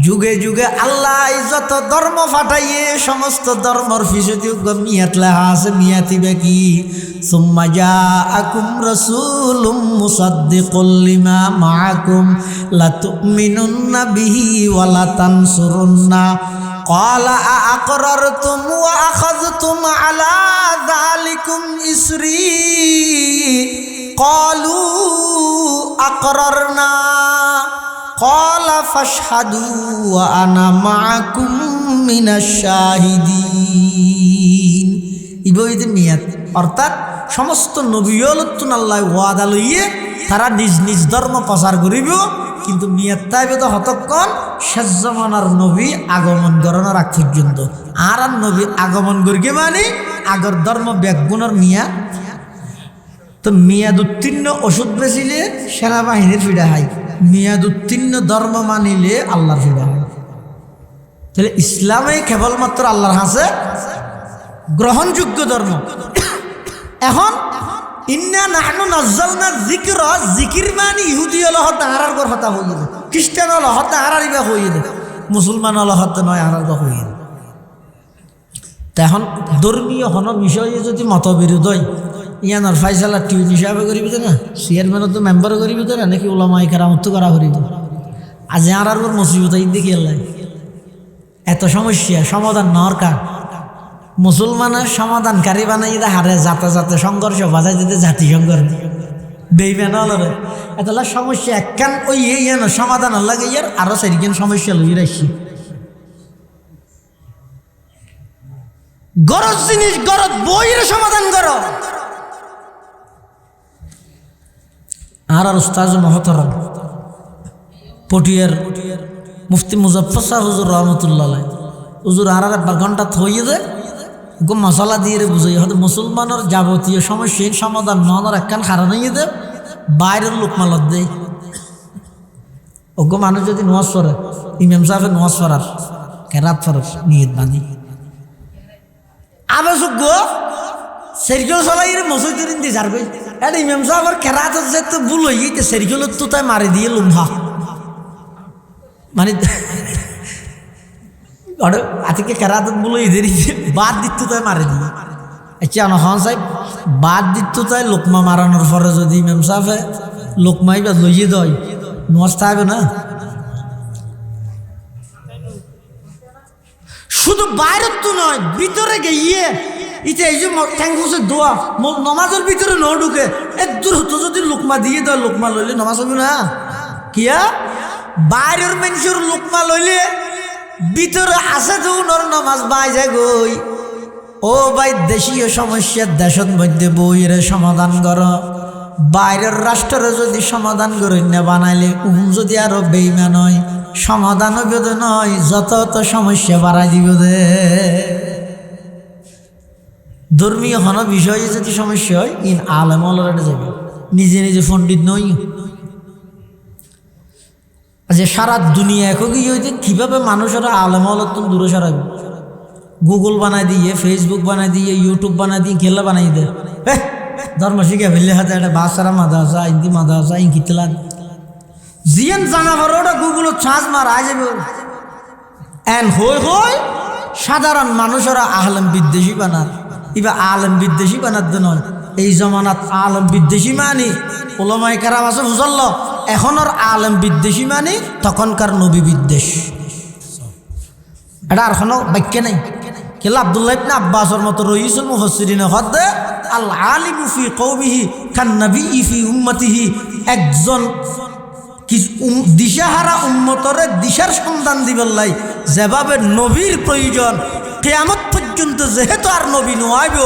যুগে যুগে আল্লাহ যত ধর্ম ফাটাইয়ে সমস্ত ধর্মর ফিসযোগ্য মিয়াত লেখা আছে। মিয়াতিবে কি? সুম্মা জাআকুম রাসূলুম মুসাদ্দিকুল লিমা মাআকুম লাতুমিনুন্না বিহি ওয়া লাতানসুরুন্না ক্বালা আআকরারতুম ওয়া আখাযতুম আলা যালিকুম ইসরি ক্বালু আকরারনা ক্বালা ফাশহাদু ওয়া আনা মাআকুম মিনাশ শাহিদিন। ইবইতে মিয়াত অর্থাৎ সমস্ত নবীয়লতুন আল্লাহ ওয়াদা লইয়ে তারা নিজ নিজ ধর্ম প্রচার করিব, কিন্তু মিয়াত তাইবে তো হতক্ষণ শেষ জামানার নবী আগমন করানোর আগ পর্যন্ত। আর নবী আগমন করিকে মানে আগর ধর্ম ব্যাগুণর মিয়াদ। তো মেয়াদ উত্তীর্ণ ওষুধ বেচিলে সেনাবাহিনীর ফিডা হয়, মেয়াদ উত্তীর্ণ ধর্ম মানিলে আল্লাহর ফিডা হয়। তাহলে ইসলামে কেবলমাত্র আল্লাহর হাতে গ্রহণযোগ্য ধর্ম। এখন ইন্না নাহনু নাযালনা যিকরা, জিকির মানে ইহুদি হলো হতে হারার গর হতা হয়ে যায়, খ্রিস্টান হলো হতে হারারিবা হয়ে যায়, মুসলমান হলো হতে নয় হারার গর হয়ে যায়। তা এখন ধর্মীয় হন বিষয়ে যদি মতবিরোধ হয়, ইয়ানোর ফাইসালা টিউন হিসাবে করিবি না, চেয়ারম্যানও তো মেম্বারও করিবি না, নাকি ওলামায়ে কেরামত করা করিব। আজ হারার গর মুসিবত দেখি আল্লাহ এত সমস্যা সমাধান নর কার? মুসলমানের সমাধানকারী বানাই হারে যাতে যাতে সংঘর্ষ বাজাই দিতে জাতিসংঘ বেইমান হলরে এতলা সমস্যা একখান ওই ইয়ানো সমাধান লাগে ইয়ার আরো চারিখান সমস্যা লই রাখছি। গরজ জিনিস গরজ বইয়ের সমাধান করো। আর উস্তাজ মহতরম পটিয়ার মুফতি মুজফফর শাহ হুজুর রহমতুল্লাহ হুজুর আর একবার ঘন্টা থইয়ে দে গো মশলা দিয়ে বুঝাই হয়তো মুসলমানের যাবতীয় সমস্যার সমাধান ননার একখান কারণ হয়ে দে বাইরের লোক মালত দেয়। ওগো মানুষ যদি নোয়াজ পড়ে ইমাম সাহেবের নোয়াজ পড়ার কেরাত ফরস নিয়ত বাঁধি আবার গো সেরিকল চলাই মসজিদ দিয়ে যাবে এটা ইমাম সাহেবের কেরাত যে তো ভুল হয়ে গিয়ে সেরিকল তো তাই মারি দিয়ে লুম্ভা মানে আজকে কেরাত বলে এদের বাদ দিত তাই মারে দিয়ে আচ্ছা নহন সাহেব বাদ দিত তাই লোকমা মারানোর পরে যদি ইমাম সাহেবে লোকমাই বা লইয়ে দেয় নষ্ট হবে না। শুধু বাইরের তো নয় ভিতরে গিয়ে ইতে এই যে ঠ্যাং ফুসে দোয়া নমাজের ভিতরে ন ঢুকে একদূর হতো যদি লোকমা দিয়ে দেয় লোকমা লইলে নমাজ হবে না কিয়া বাইরের মানুষের লোকমা লইলে ভিতরে আছে তো নর নমাজ বাই যায় গই ও ভাই দেশীয় সমস্যার দেশের মধ্যে বইয়ের সমাধান কর বাইরের রাষ্ট্রের যদি সমাধান করে না বানাইলে যদি আরো বেইমান হয় সমাধান হবে নয় যত সমস্যা বাড়াই দিব দে ধর্মীয় হন বিষয়ে যদি সমস্যা হয় ইন আলেম অলরেডি যাবে নিজে নিজে পণ্ডিত নই যে সারা দুনিয়া একই হইতে কিভাবে মানুষেরা আলেম অলর দূরে সরাবে গুগল বানাই দিয়ে ফেসবুক বানাই দিয়ে ইউটিউব বানাই দিয়ে খেলা বানাই দে ধর্ম শিখে ফেললে হাতে একটা বাসারা মাদ্রাসা হিন্দি মাদ্রাসা ইঙ্কিতলান জিয়ান জানাবার ওটা গুগলত ছাঁচ মারা যাবে এন হই সাধারণ মানুষেরা আলেম বিদ্বেষী বানার এবার আলেম বিদ্বেষী বানাতে নয় এই জমানাত আলেম বিদ্বেষী মানি ওলামায়ে কেরাম আছে বুঝল এখন আর আলেম বিদ্বেষী মানি তখনকার নবী বিদ্বেষ এটা আর কোনো বাক্য নেই কেলা আব্দুল্লাহ ইবনে আব্বাসের মতো রইসুল মুফাসসিরিন হদে আল আলিমু ফি কওমিহি কান নবী ফি উম্মতিহি একজন দিশাহারা উম্মতরে দিশার সন্ধান দিবেলাই যেভাবে নবীর প্রয়োজন কিয়ামত পর্যন্ত যেহেতু আর নবী নয়াইব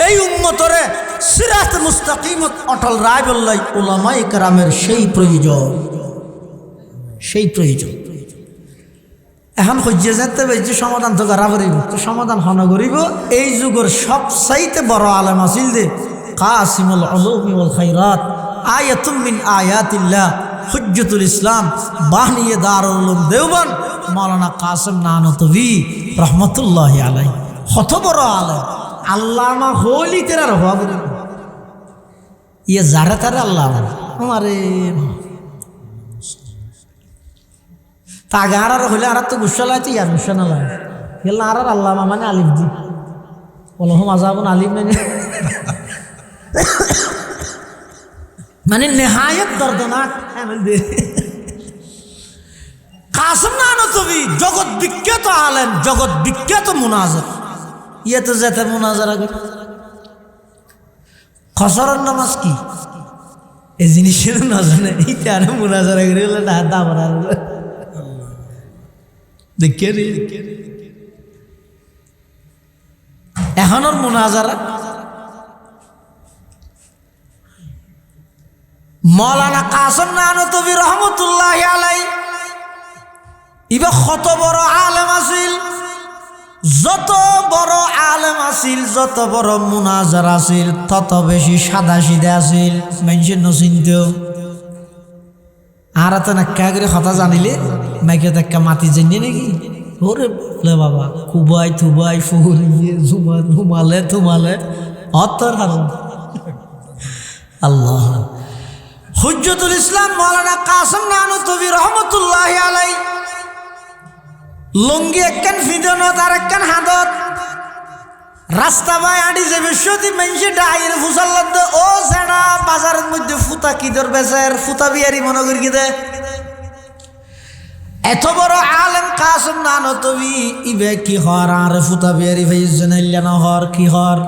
এই উম্মতরে সিরাত মুস্তাকিমত অটল রাইবল্লাই উলামায়ে কেরামের সেই প্রয়োজন এখন হজ্জে যেতে বেশি সমাধান তো করা করিব তো সমাধান হন করিব এই যুগের সবচাইতে বড় আলেম আছিল দে কাসিমুল উলুমি ওয়াল খায়রাত আয়াতুম মিন আয়াতিল্লাহ হুজ্জাতুল ইসলাম বানিয়ে দারুল উলুম দেওবন্দ মাওলানা কাসিম নানতভী রহমতুল্লাহি আলাইহি কত বড় আলেম আল্লামা হলি তেরার হওয়া বলি ইয়ে যারা তারা আল্লাহ আমারে তাগার আর হইলে আর তো গুসা লাইতে ইয়ার গুসা না লাগে গেল আর আল্লামা মানে আলিফ দি বলহম আজাবুন আলিম মানে নেহায়ত দর্দনাক কাসিম নানতভী জগৎ বিখ্যাত আলেম জগৎ বিখ্যাত মুনাজার ইয়ে তো যেতে মুনাজার আগে খসরের নামাজ কি এই জিনিসের না জানে এইটা আর মুনাজার আগে হলে না দাবার আর দেখে রে এখনের মুনাজারা মাওলানা কাসিম নানতভী রহমতুল্লাহি আলাইহি ইবা কত বড় আলেম আছিল যত বড় আলেম আছিল যত বড় মুনাজার আছিল তত বেশি সাদা সিধা আছিল মানুষের নচিন্ত আর তো না কাগরে কথা জানিলে মাইকে দেখা মাতি জানিয়ে নাকি ওরে বাবা কুবাই থুবাই ফুরিয়ে ধুমালে থুমালে অতর আল্লাহ হুজ্জাতুল ইসলাম মাওলানা কাসিম নানতভী রহমতুল্লাহি আলাইহি লঙ্গি একখান ফিদনত আর একখান হাদত রাস্তা বাই আড়ি যে বিশ্বতি মানুষে ডাইর ফুসাল্লাদ ও সেটা বাজারের মধ্যে ফুতা কিদর বেচার ফুতা বিয়ারি মনে করি কি দে এত বড় আলেম কাসিম নানতভী ইবে কি হর আর ফুতা বিয়ারি ভাই জানাইলা হর কি হর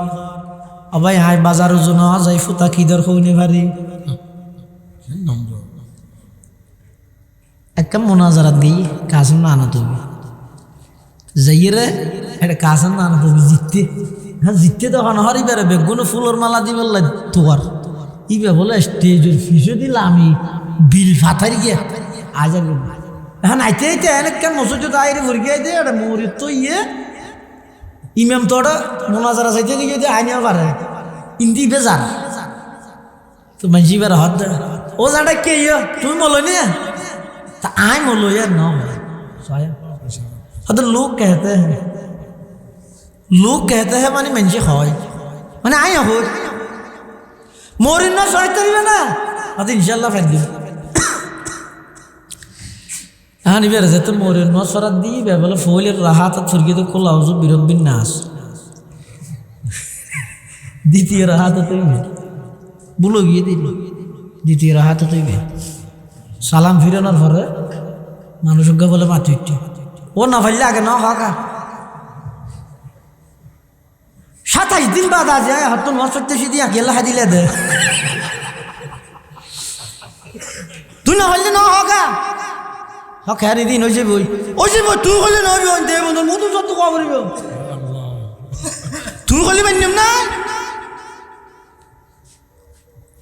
আবাই হাই বাজার ওজন যাই ফুতা কিদর কইনি ভারি একটা মুনাজারাত গই কাসিম নানতভী যাইরে এটা কাসিম নানতভী জিততে হ্যাঁ জিততে তখন হরিবারে বেগুন ফুলের মালা দি বললে তোর ইবে বলে স্টেজের ফিসে দিলাম আমি বিল ফাতার গিয়া আজ এখন আইতে আইতে এনেকেন মসজিদ আইরে ভরগে আইতে এটা মৌরি তো ইয়ে ইমাম তোটা মুনাজারা চাইতে গিয়ে দিয়ে আইনিয়া পারে ইন্দি বেজার তো মানুষ এবার হাত দে ও জাটা কে ইয়ে তুমি বলো নি তা আই বলো यार ना तो लोग कहते हैं मानी मंजे হয় মানে আই হো মরিন না সহায় করিবে না আদ ইনশাআল্লাহ ফেল দিবে আনি বের যেতে মরিন না সরাত দিবে বলে ফলের রাহাত ফুরগিতে কোলা হুজু বিরব্বিন নাস দ্বিতীয় রাহাত তৈবে বলো গিয়ে দিবি দ্বিতীয় রাহাত তৈবে সালাম ফিরানোর পরে মানুষকে বলে মাটি ও না ফাইলে আগে না হাকা 7 5 দিন বাদ আজ হাতুন মাসতে সিদি আকেলা হাদিলে দে তুই না হইলে না হগা হক হারি দিন হইছে বই তুই হইলে না হইবে দে বন্ধু মধু যত কবরিব তুই হইলে মানিম না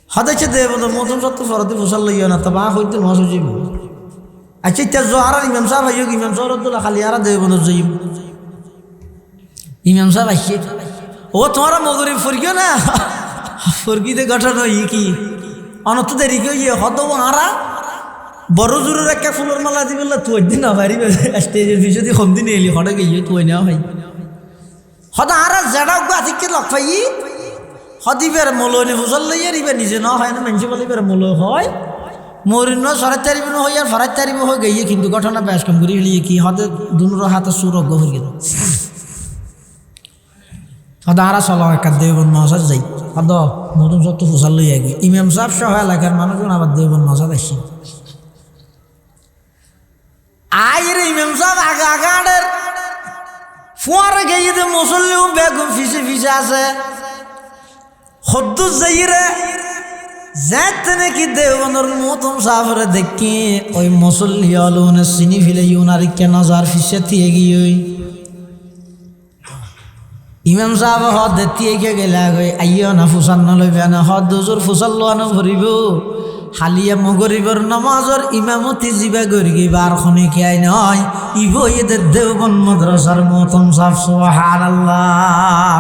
হদাইছে দে বন্ধু মধু যত ফরতে ফসল লইও না তবা হইতে মাস হইব আচ্ছা তে জোহারা ইমাম সাহেব আইও ইমাম সাহেব আব্দুল্লাহ খালি আর দে বন্ধু যাইব ইমাম সাহেব আইছে ও তোমারা মগরিব ফরগিও না ফরগিতে গঠন হই কি অনত দেরি কই হদ আরা বড় জোরের একটা ফুলের মালা দিবেলা তুই দিন না পারিবে স্টেজের পিছনে দিয়ে কম দিন এলি হঠাৎ গিয়ে তুই নেওয়া ভাই হদ আরা জেডাও গাছিকে লক পাই হদিবের মলনি ফুসল লইয়া রিবে নিজে না হয় না মানুষ বলিবের মল হয় মরিন সরাই তারিব না হই আর ফরাই তারিব হয়ে গিয়ে কিন্তু ঘটনা বেশ কম করি ফেলিয়ে কি হদে দুনোর হাতে সুরজ্ঞ হয়ে গেল হদ আরা চলো একটা দেবন মহাসাজ যাই হদ নতুন যত ফুসাল লইয়া গিয়ে ইমাম সাহেব সহ এলাকার মানুষজন আবার দেবন মহাসাজ আসছে আইরে ইমাম সাহেব আগা আগাড়ের ফুয়ারে গিয়ে যে মুসল্লিও বেগুন ফিসে ফিসে আছে হদ্দুস যাইরে যেতে নাকি দেওবনের মতন সাফরে দেখি ওই মুসল্লি আলুনে চিনি ফেলে ইউনারি কেন যার ফিসে থিয়ে গিয়ে ইমাম সাহেব হদ দেতিয়ে গিয়ে গেলা গই আইয় না ফুসান না লইবে না হদ দুজোর ফুসাল লোয়ানো ভরিব হালিয়া মগরিবর নামাজর ইমামতি জিবা গরিগি বার খনি খেয়াই নয় ইবো এদের দেওবন মাদ্রাসার মতন সাফ সুবহানাল্লাহ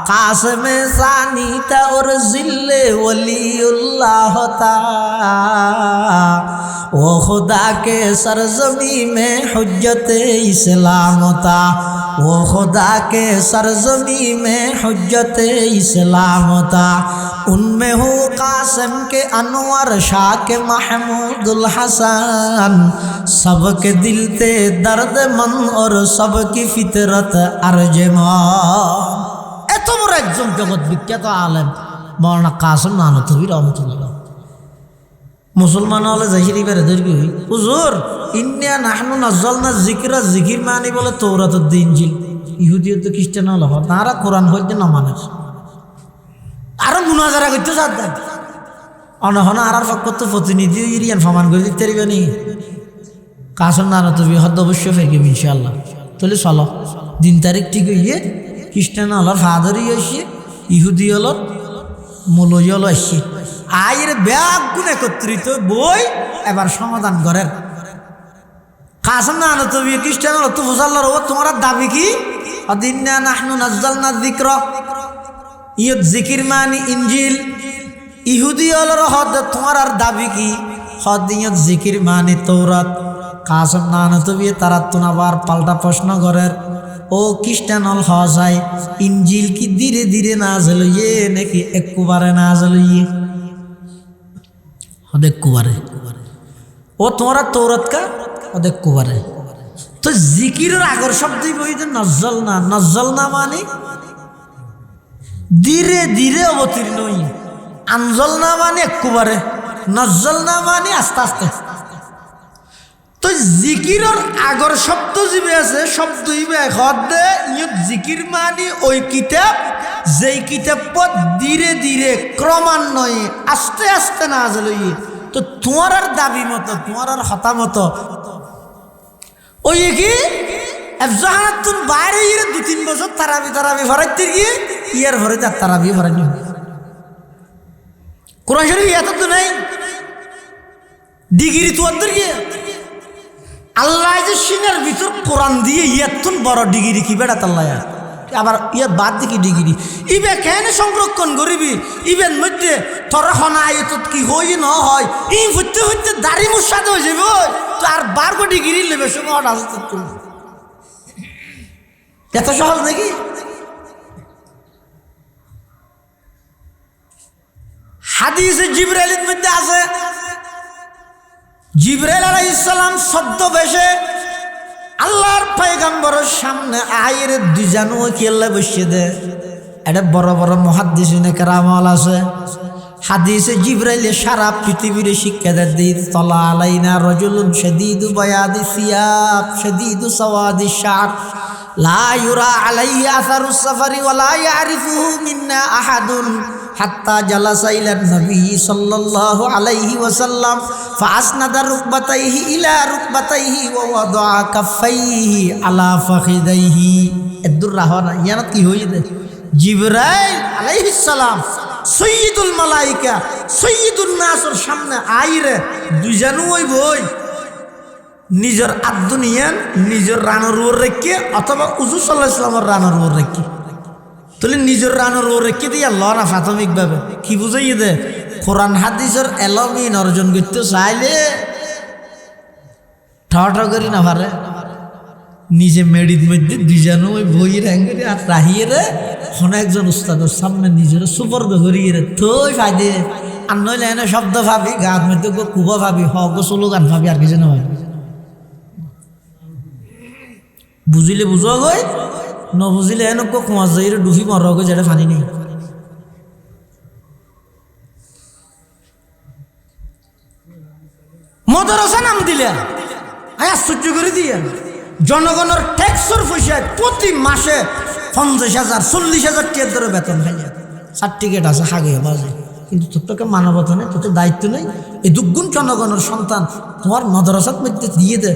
কাসমে সানিতা ওর জিল্লে ওলিউল্লাহ তা ও खुदा के सरजमी में हुज्जत इस्लाम था वो खुदा के सरजमी में हुज्जत इस्लाम था उनमें हूँ कासिम के अनवर शाह के महमूदुल हसन सबके दिल थे दर्दमंद और सबकी फितरत अर्जमान এত বড় একজন জগৎ বিখ্যাত আলেম মৌলানা কাসিম নানতবী রহমতুল্লাহ মুসলমান হলে জাহিরি বেড়ে দীর্ঘ হুজুর ইন্ডিয়া নাহনু নাজ্জালনা যিকরা যিকির মানি বলে তৌরাতের দিন ইনজিল ইহুদিয়ত তো খ্রিস্টান হলো তারা কোরআন হইতে না মানে আরো মুনাজারা করতে সাদ্দাম অনহনা আর পক্ষ তো প্রতিনিধি ইরিয়ান ফমান করে দিতে পারবে নি কাসিম নানতবী হদ অবশ্য ফেকিম ইনশাআল্লাহ তাহলে চলো দিন তারিখ ঠিক হইয়ে খ্রিস্টান হলোর ফাদারই আসছে ইহুদি হলোর মৌলই হলো আসছে আয়ের ব্যাগ গুণ একত্রিত বই এবার সমাধান করেন কাসিম নানতবী খ্রিস্টান হলো তো ফুসাল্লার ও তোমার দাবি কি আদিন্না নাহনু নাজ্জালনা যিকরা ইয়ত জিকির মানি ইনজিল ইহুদি হলোর হদ তোমার আর দাবি কি হদ ইয়ত জিকির মানি তৌরাত কাসিম নানতবী তারা তুনাবার পাল্টা প্রশ্ন করেন ও খ্রিস্টান হল হওয়া যায় ইনজিল কি ধীরে ধীরে নাযিল হইয়ে নাকি একবারে নাযিল হইয়ে একবারে ও তোমরা তৌরাত কা একবারে তো জিকিরের আগর শব্দই বইতে নজ্জল না মানে ধীরে ধীরে অবতীর্ণ হই আনজল না মানে একবারে নজ্জল না মানে আস্তে আস্তে তো জিকিরের আগর শব্দ জিবে আছে শব্দ ইবে হদে ইয়ত জিকির মানি ওই কিতাব যেই কিতাব পদ ধীরে ধীরে ক্রমান্বয়ে আস্তে আস্তে নাযিল হই তো তোমার আর দাবি মতো তোমার আর হতা মতো ওই কি জাহানাতুন বাইরে ইরে 2-3 বছর তারাবি ফরাইতে গিয়ে ইয়ার ভরে তারাবি ফরাইনি কোরআন শরীফ এত তো নাই ডিগ্রি তো অন্তর গিয়ে আল্লাহ যে সিনের ভিতর কোরআন দিয়ে ইয়াতুন বড় ডিগ্রি কি বেড়া তাল্লাহ আবার ইয়াত বাদ দেখি ডিগ্রি ইবে কেন সংরক্ষণ করিবি ইবের মধ্যে তোর হনা আয়তত কি হই না হয় ই হইতে হইতে দাড়ি মুসাদ হয়ে যাবে তো আর 12 ডিগ্রি নেবে সময় আছে তুমি এত সহজ নাকি হাদিসে জিবরাইলের মধ্যে আছে জিবরাইল আলাইহিস সালাম ছদ্মবেশে আল্লাহর পয়গম্বরের সামনে আয়ের দুজানো কেল্লা বসিয়ে দে এটা বড় বড় মুহাদ্দিসিনে কেরামল আছে হাদিসে জিবরাইল সারা পৃথিবীর শিক্ষা দেয় তলা আলাইনা রাজুলুন শাদীদু বায়াদি সিয়াব শাদীদু সাওয়াদি শার লা ইউরা আলাইহি আসারুস সাফারি ওয়া লা ইয়ারিফুহু মিন্না আহাদুন হাত্তা জালাসা ইলা নবী সাল্লাল্লাহু আলাইহি ওয়াসাল্লাম ফাআসনাদা রুকবাতাইহি ইলা রুকবাতাইহি ওয়া ওয়াদাআ কাফাইহি আলা ফাখিদাইহি। এদুর রাহনা ইয়ানত কি হইছে? জিবরাইল আলাইহিস সালাম সৈয়দুল মালাইকা সৈয়দুন নাসর সামনে আইরে দুইজানু ওই বই নিজের আদুনিয়ান নিজের রানোর ওর রেখে অথবা হুজুর সাল্লাল্লাহু আলাইহি ওয়াসাল্লামের রানোর ওর রেখে তাহলে নিজের রানোর ওর রেখে দিয়ে লনা প্রাথমিকভাবে কি বুঝাই দে কোরআন হাদিসের এলমিন অর্জন করতে চাইলে ঠ করি না পারে নিজে মেডির মধ্যে দুইজানো ওই বইয়ের হ্যাঙ্গেরে আর রাহিয়ে রে কোনো একজন উস্তাদের সামনে নিজের সুপর্দ করিয়ে রে থই ফাইদে আর নইলে এনে শব্দ ভাবি গাছ মধ্যে কুব ভাবি হক স্লোগান ভাবি আর কিছু নয়। বুঝিলে বুঝো গই নবুঝিলে এনে কুমার যাইরে ডুবি মর গো যেটা ফানি নেই। মদরসা নাম দিলে আশ্চর্য করে দিয়ে জনগণের ট্যাক্সর পয়সায় প্রতি মাসে 50,000 40,000 টাকা ধরে বেতন খাইয়া সার্টিফিকেট আছে হাগে বাজে, কিন্তু তোর তোকে মানবতা নেই, তোর দায়িত্ব নেই। এই দুগুণ জনগণের সন্তান তোমার মাদ্রাসার মধ্যে দিয়ে দে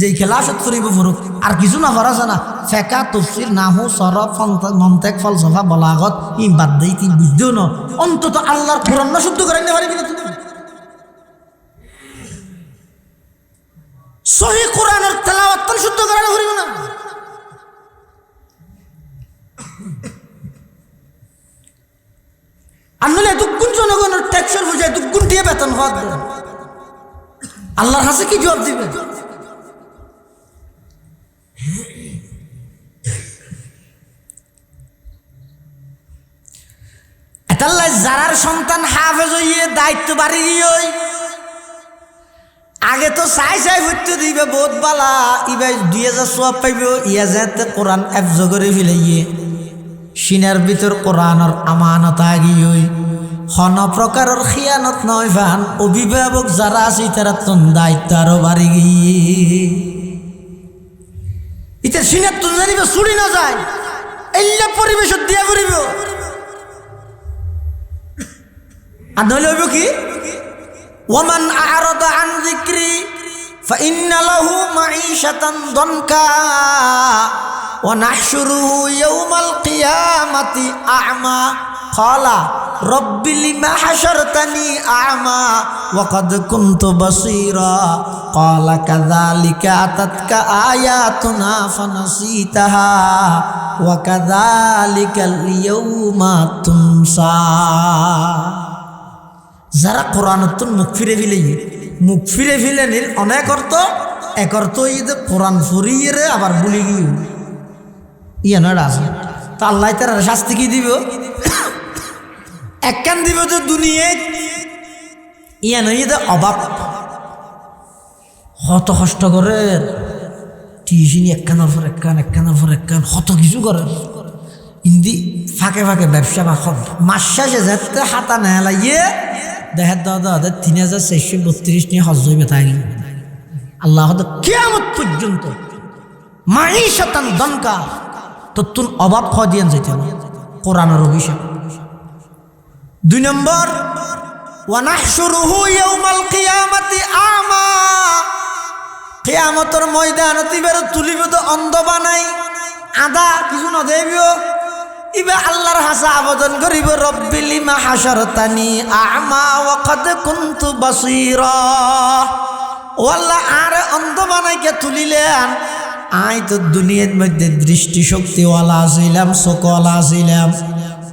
যেই খেলা আসত করিব ফরুক আর কিছু না ফরাছে না ফেকা তফসির নাহু সরফ মন্তেক ফলসফা বলাগত ই বাদ দেই তুই বুঝতেও না অন্তত আল্লাহর কোরআন না শুদ্ধ করে নিতে পারবি না তুমি। সহি কোরআনের তেলাওয়াত শুদ্ধ করে পারবি না। আর নইলে দুগুণ জনগণের ট্যাক্সের বোঝায় দুগুণ দিয়ে বেতন হওয়া দেবে, আল্লাহর কাছে কি জবাব দিবে? এটাল্লাই যারার সন্তান হাফেজ হইয়ে দায়িত্ব বাড়ি গিয়ে আগে তো চাই হইতে দিবে বহুত বালা ইবাই 2000 সওয়াব পাইব ইয়া যেতে কোরআন এফজ করে ফেলাইয়ে সিনার ভিতর কোরআনের আমানত আগিয়ে হন প্রকারের খিয়ানত নয় ভান অভিভাবক যারা আছে তারা তোর দায়িত্ব আরো বাড়ি গিয়ে ইতে সিনার তো জানিবে ছুড়ি না যায় এল্লা পরিবেশ দিয়া করিব। আর নইলে হইব কি ওয়ামান আ'রাদা আন যিকরি ফাইন্না লাহু মাঈশাতান দনকা ওয়া নাহশুরুহু ইয়াওমাল কিয়ামাতি আ'মা ক্বালা রব্বি লিমা হাশারতানি আ'মা ওয়া কাদ কুনতু বাসীরা ক্বালা কাযালিকা আতাতকা আয়াতুনা ফানাসিতাহা ওয়া কাযালিকাল ইয়াওমা তুনসা। যারা কোরআনতুন মুখ ফিরে ফেলেনির অনেক অর্থ এক অর্থ ঈদ কোরআন ফুরিয়ে রে আবার ভুলে গিয়ে ইয়ে নয় আছে তো আল্লাহ তার শাস্তি কি দিব একখান দিব তো দুনিয়ায় ইয়ে নয় ঈদ অভাব হত কষ্ট করে টিউশনি একখানের পর একখান হত কিছু করে হিন্দি ফাঁকে ব্যবসা বা মাস শেষে যেতে হাতা না লাগিয়ে দেখার দাদা 3432 নিয়ে হজ হইবে তাই আল্লাহ কিয়ামত পর্যন্ত মাঈশাতান দনকা ততুন অভাব খ দিয়ান যাইতে না কোরআনের অভিশাপ। 2 নম্বর ওয়া নাহশুরুহু ইয়াওমাল কিয়ামাতি আ'মা কিয়ামতের ময়দানত ইবার তুলিব তো অন্ধ বানাই আদা কিছু না দেবিও ইবা আল্লাহর হাসা আবেদন করিব রব্বি লিমা হাশারতানি আ'মা ওয়া কাদ কুনতু বাসীরা ও আল্লাহ আরে অন্ধ বানাইকে তুলিলেন আই তো দুনিয়ার মধ্যে দৃষ্টি শক্তিওয়ালা ছিলাম চোখওয়ালা ছিলাম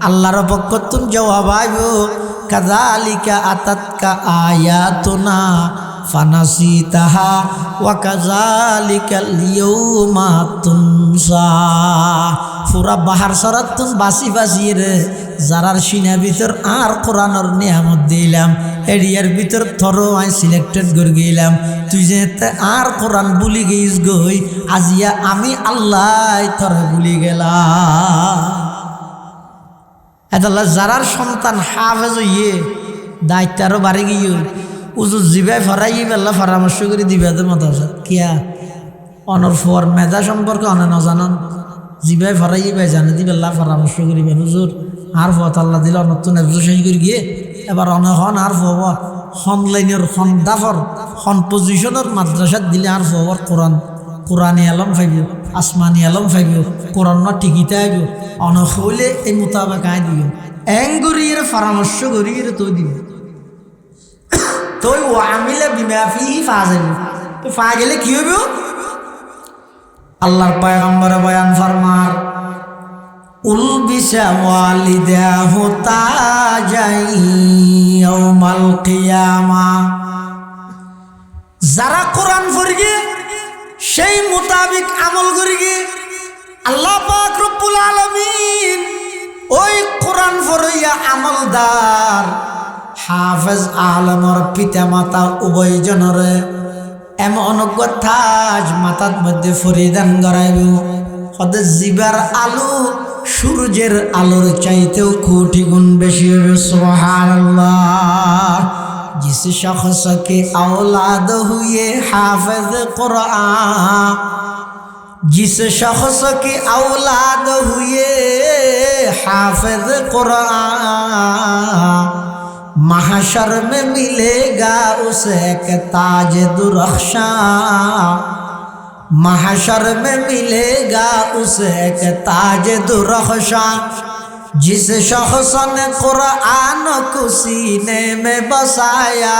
আল্লাহর পক্ষ তুন জবাব আইব কাযালিকা আতাতকা আয়াতুনা ফানাসিতাহা ওয়া কাযালিকাল ইয়াওমা তুনসা। পুরা বাহার সরাতুন বাসি রে যারার সিনা ভিতর আর কোরআনের নিয়ামত দিলাম এরিয়ার ভিতর থরো আই সিলেক্টেড করে গেলাম তুই যে আর কোরআন ভুলি গেছিস গই আজিয়া আমি আল্লাহ থর ভুলি গেলাম। এতাল্লাহ যারার সন্তান হাফেজ হইয়ে দায়িত্ব আরো বাড়ি গিয়ে উজুর জিবাই ফরাই বেলা পরামর্শ করে দিবে মতো কিয়া অনর ফোয়ার মেধা সম্পর্কে অনেক নজানান জিবাই ফরাই ভাই জানে দিবে আল্লাহ পরামর্শ করিবেন হুজুর আর ফত আল্লাহ দিল নতুন শেষ করে গিয়ে এবার অনহন আর ফবর হন লাইনের হন দাফর হন পজিশনের মাদ্রাসাত দিলে আর ফবর কোরআনি আলম ফাইব আসমানি আলম ফাইব কোরআন টিকিতে আইব অনখ হইলে এই মোতাবেক আই দিব এঙ্গুরির পরামর্শ করিয়ে তো দিব তুই ও আমিলে বিমাফি ফা যাবি তো ফা গেলে কি হইব আল্লাহর পয়গম্বর বয়ান ফরমার উলবিসা ওয়ালিদাহু তাজাই ইয়াউমাল কিয়ামা যারা কোরআন পড়িয়ে সেই মোতাবিক আমল করিয়ে আল্লাহ পাক রব্বুল আলামিন ওই কোরআন পড়িয়া আমলদার হাফেজ আলমর পিতা মাতা উভয় জনরে এমন কথাজ মাথার মধ্যে ফরিদান গড়াইব হতে জিবার আলো সূর্যের আলোর চাইতেও কোটি গুণ বেশি হবে সুবহানাল্লাহ जिस शख्स के औलाद हुए हाफिज कुरान जिस शख्स के औलाद हुए हाफिज कुरान महशर में मिलेगा उसे एक ताज दुरख्शा महशर में मिलेगा उसे एक ताज दुरख्शा जिस शख्स ने कुरान को सीने में बसाया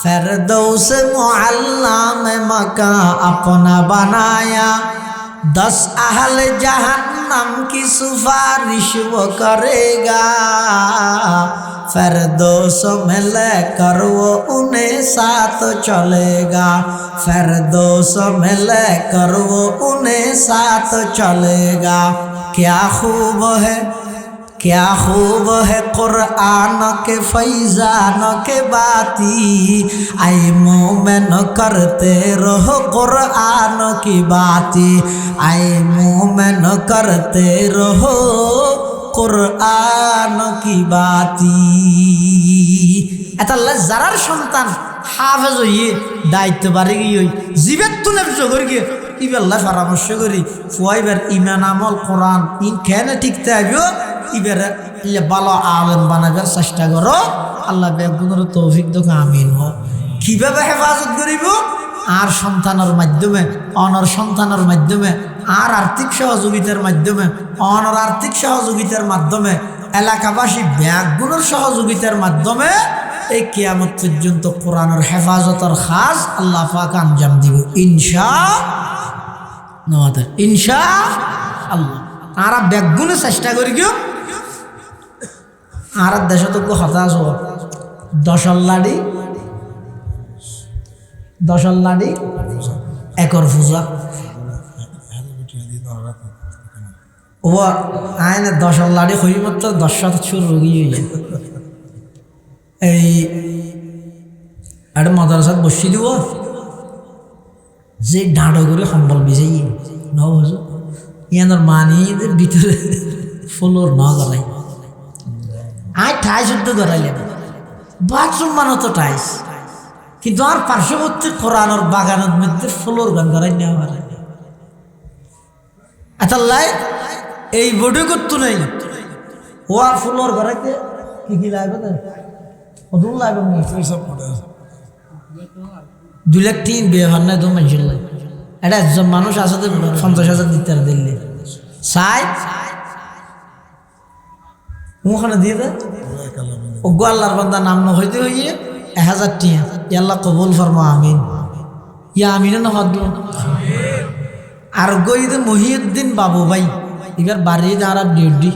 फिरदौस मुअल्ला में मकान अपना बनाया 10 अहल जहन्नम की सिफारिश वो करेगा फिरदौस में लेकर वो उन्हें साथ चलेगा फिरदौस में लेकर वो उन्हें साथ चलेगा क्या खूब है कुरान के फैजान के बाती आए मोमिन करते रहो कुरान की बाती आए मोमिन करते रहो कुरान की बाती এতাল্লাহ যারার সন্তান হাফেজ হইয়ে দায়িত্ব বাড়ি গিয়ে জীবের তুলে করি গিয়ে ইবেল্লা পরামর্শ করি ফুয়াইবার ইমান আমল কোরআন ইন খেনে ঠিকতে আইব ইবের ভালো আলেম বানাবার চেষ্টা করো আল্লাহ বেগুনের তৌফিক দোক আমিন হ কিভাবে হেফাজত করিব আর সন্তানের মাধ্যমে অনর সন্তানের মাধ্যমে আর আর্থিক সহযোগিতার মাধ্যমে অনর আর্থিক সহযোগিতার মাধ্যমে এলাকাবাসী ব্যাগুনের সহযোগিতার মাধ্যমে এই কিয়ামত পর্যন্ত কোরআনের হেফাজতের খাস আল্লাহ পাক আঞ্জাম দিব ইনশাআল্লাহ আর ব্যাগুনে চেষ্টা করি কেউ আর দেশে তো হতাশ হব দশল্লাডি একর পূজা ও আইনে দশল্লাডি হই মাত্র 10 শুরু রোগী হয়ে যায় এই একটা মাদ্রাসাত বসি দিব যে ডাঁড়ো করে সম্বল বিজাই নজর ইয়ানোর মানিদের ভিতরে ফলোর ন গড়াই আয় ঠাই শুদ্ধ গড়াইলে বাথরুম মানো তো টাইস কিন্তু আর পার্শ্ববর্তী কোরআনের বাগানের মধ্যে ফলোর গান গড়াই নেওয়া পারে এতাল্লাই এই বডি করতো নাই ও আর ফলোর গড়াইতে কি লাগবে অদূর লাগবে 2 লাখ 3 বিয়ে হন না তো মানুষের লাগে এটা একজন মানুষ আছে 50,000 দিতে দিল্লি সাই ওখানে দিয়ে দেয় ও আল্লাহর বান্দা নাম না হইতে হইয়ে 1000 টিয়া আল্লাহ কবুল ফরমা আমিন ইয়া আমিন না হদ আর গইতে মহিউদ্দিন বাবু ভাই এবার বাড়ি আর ডিউটি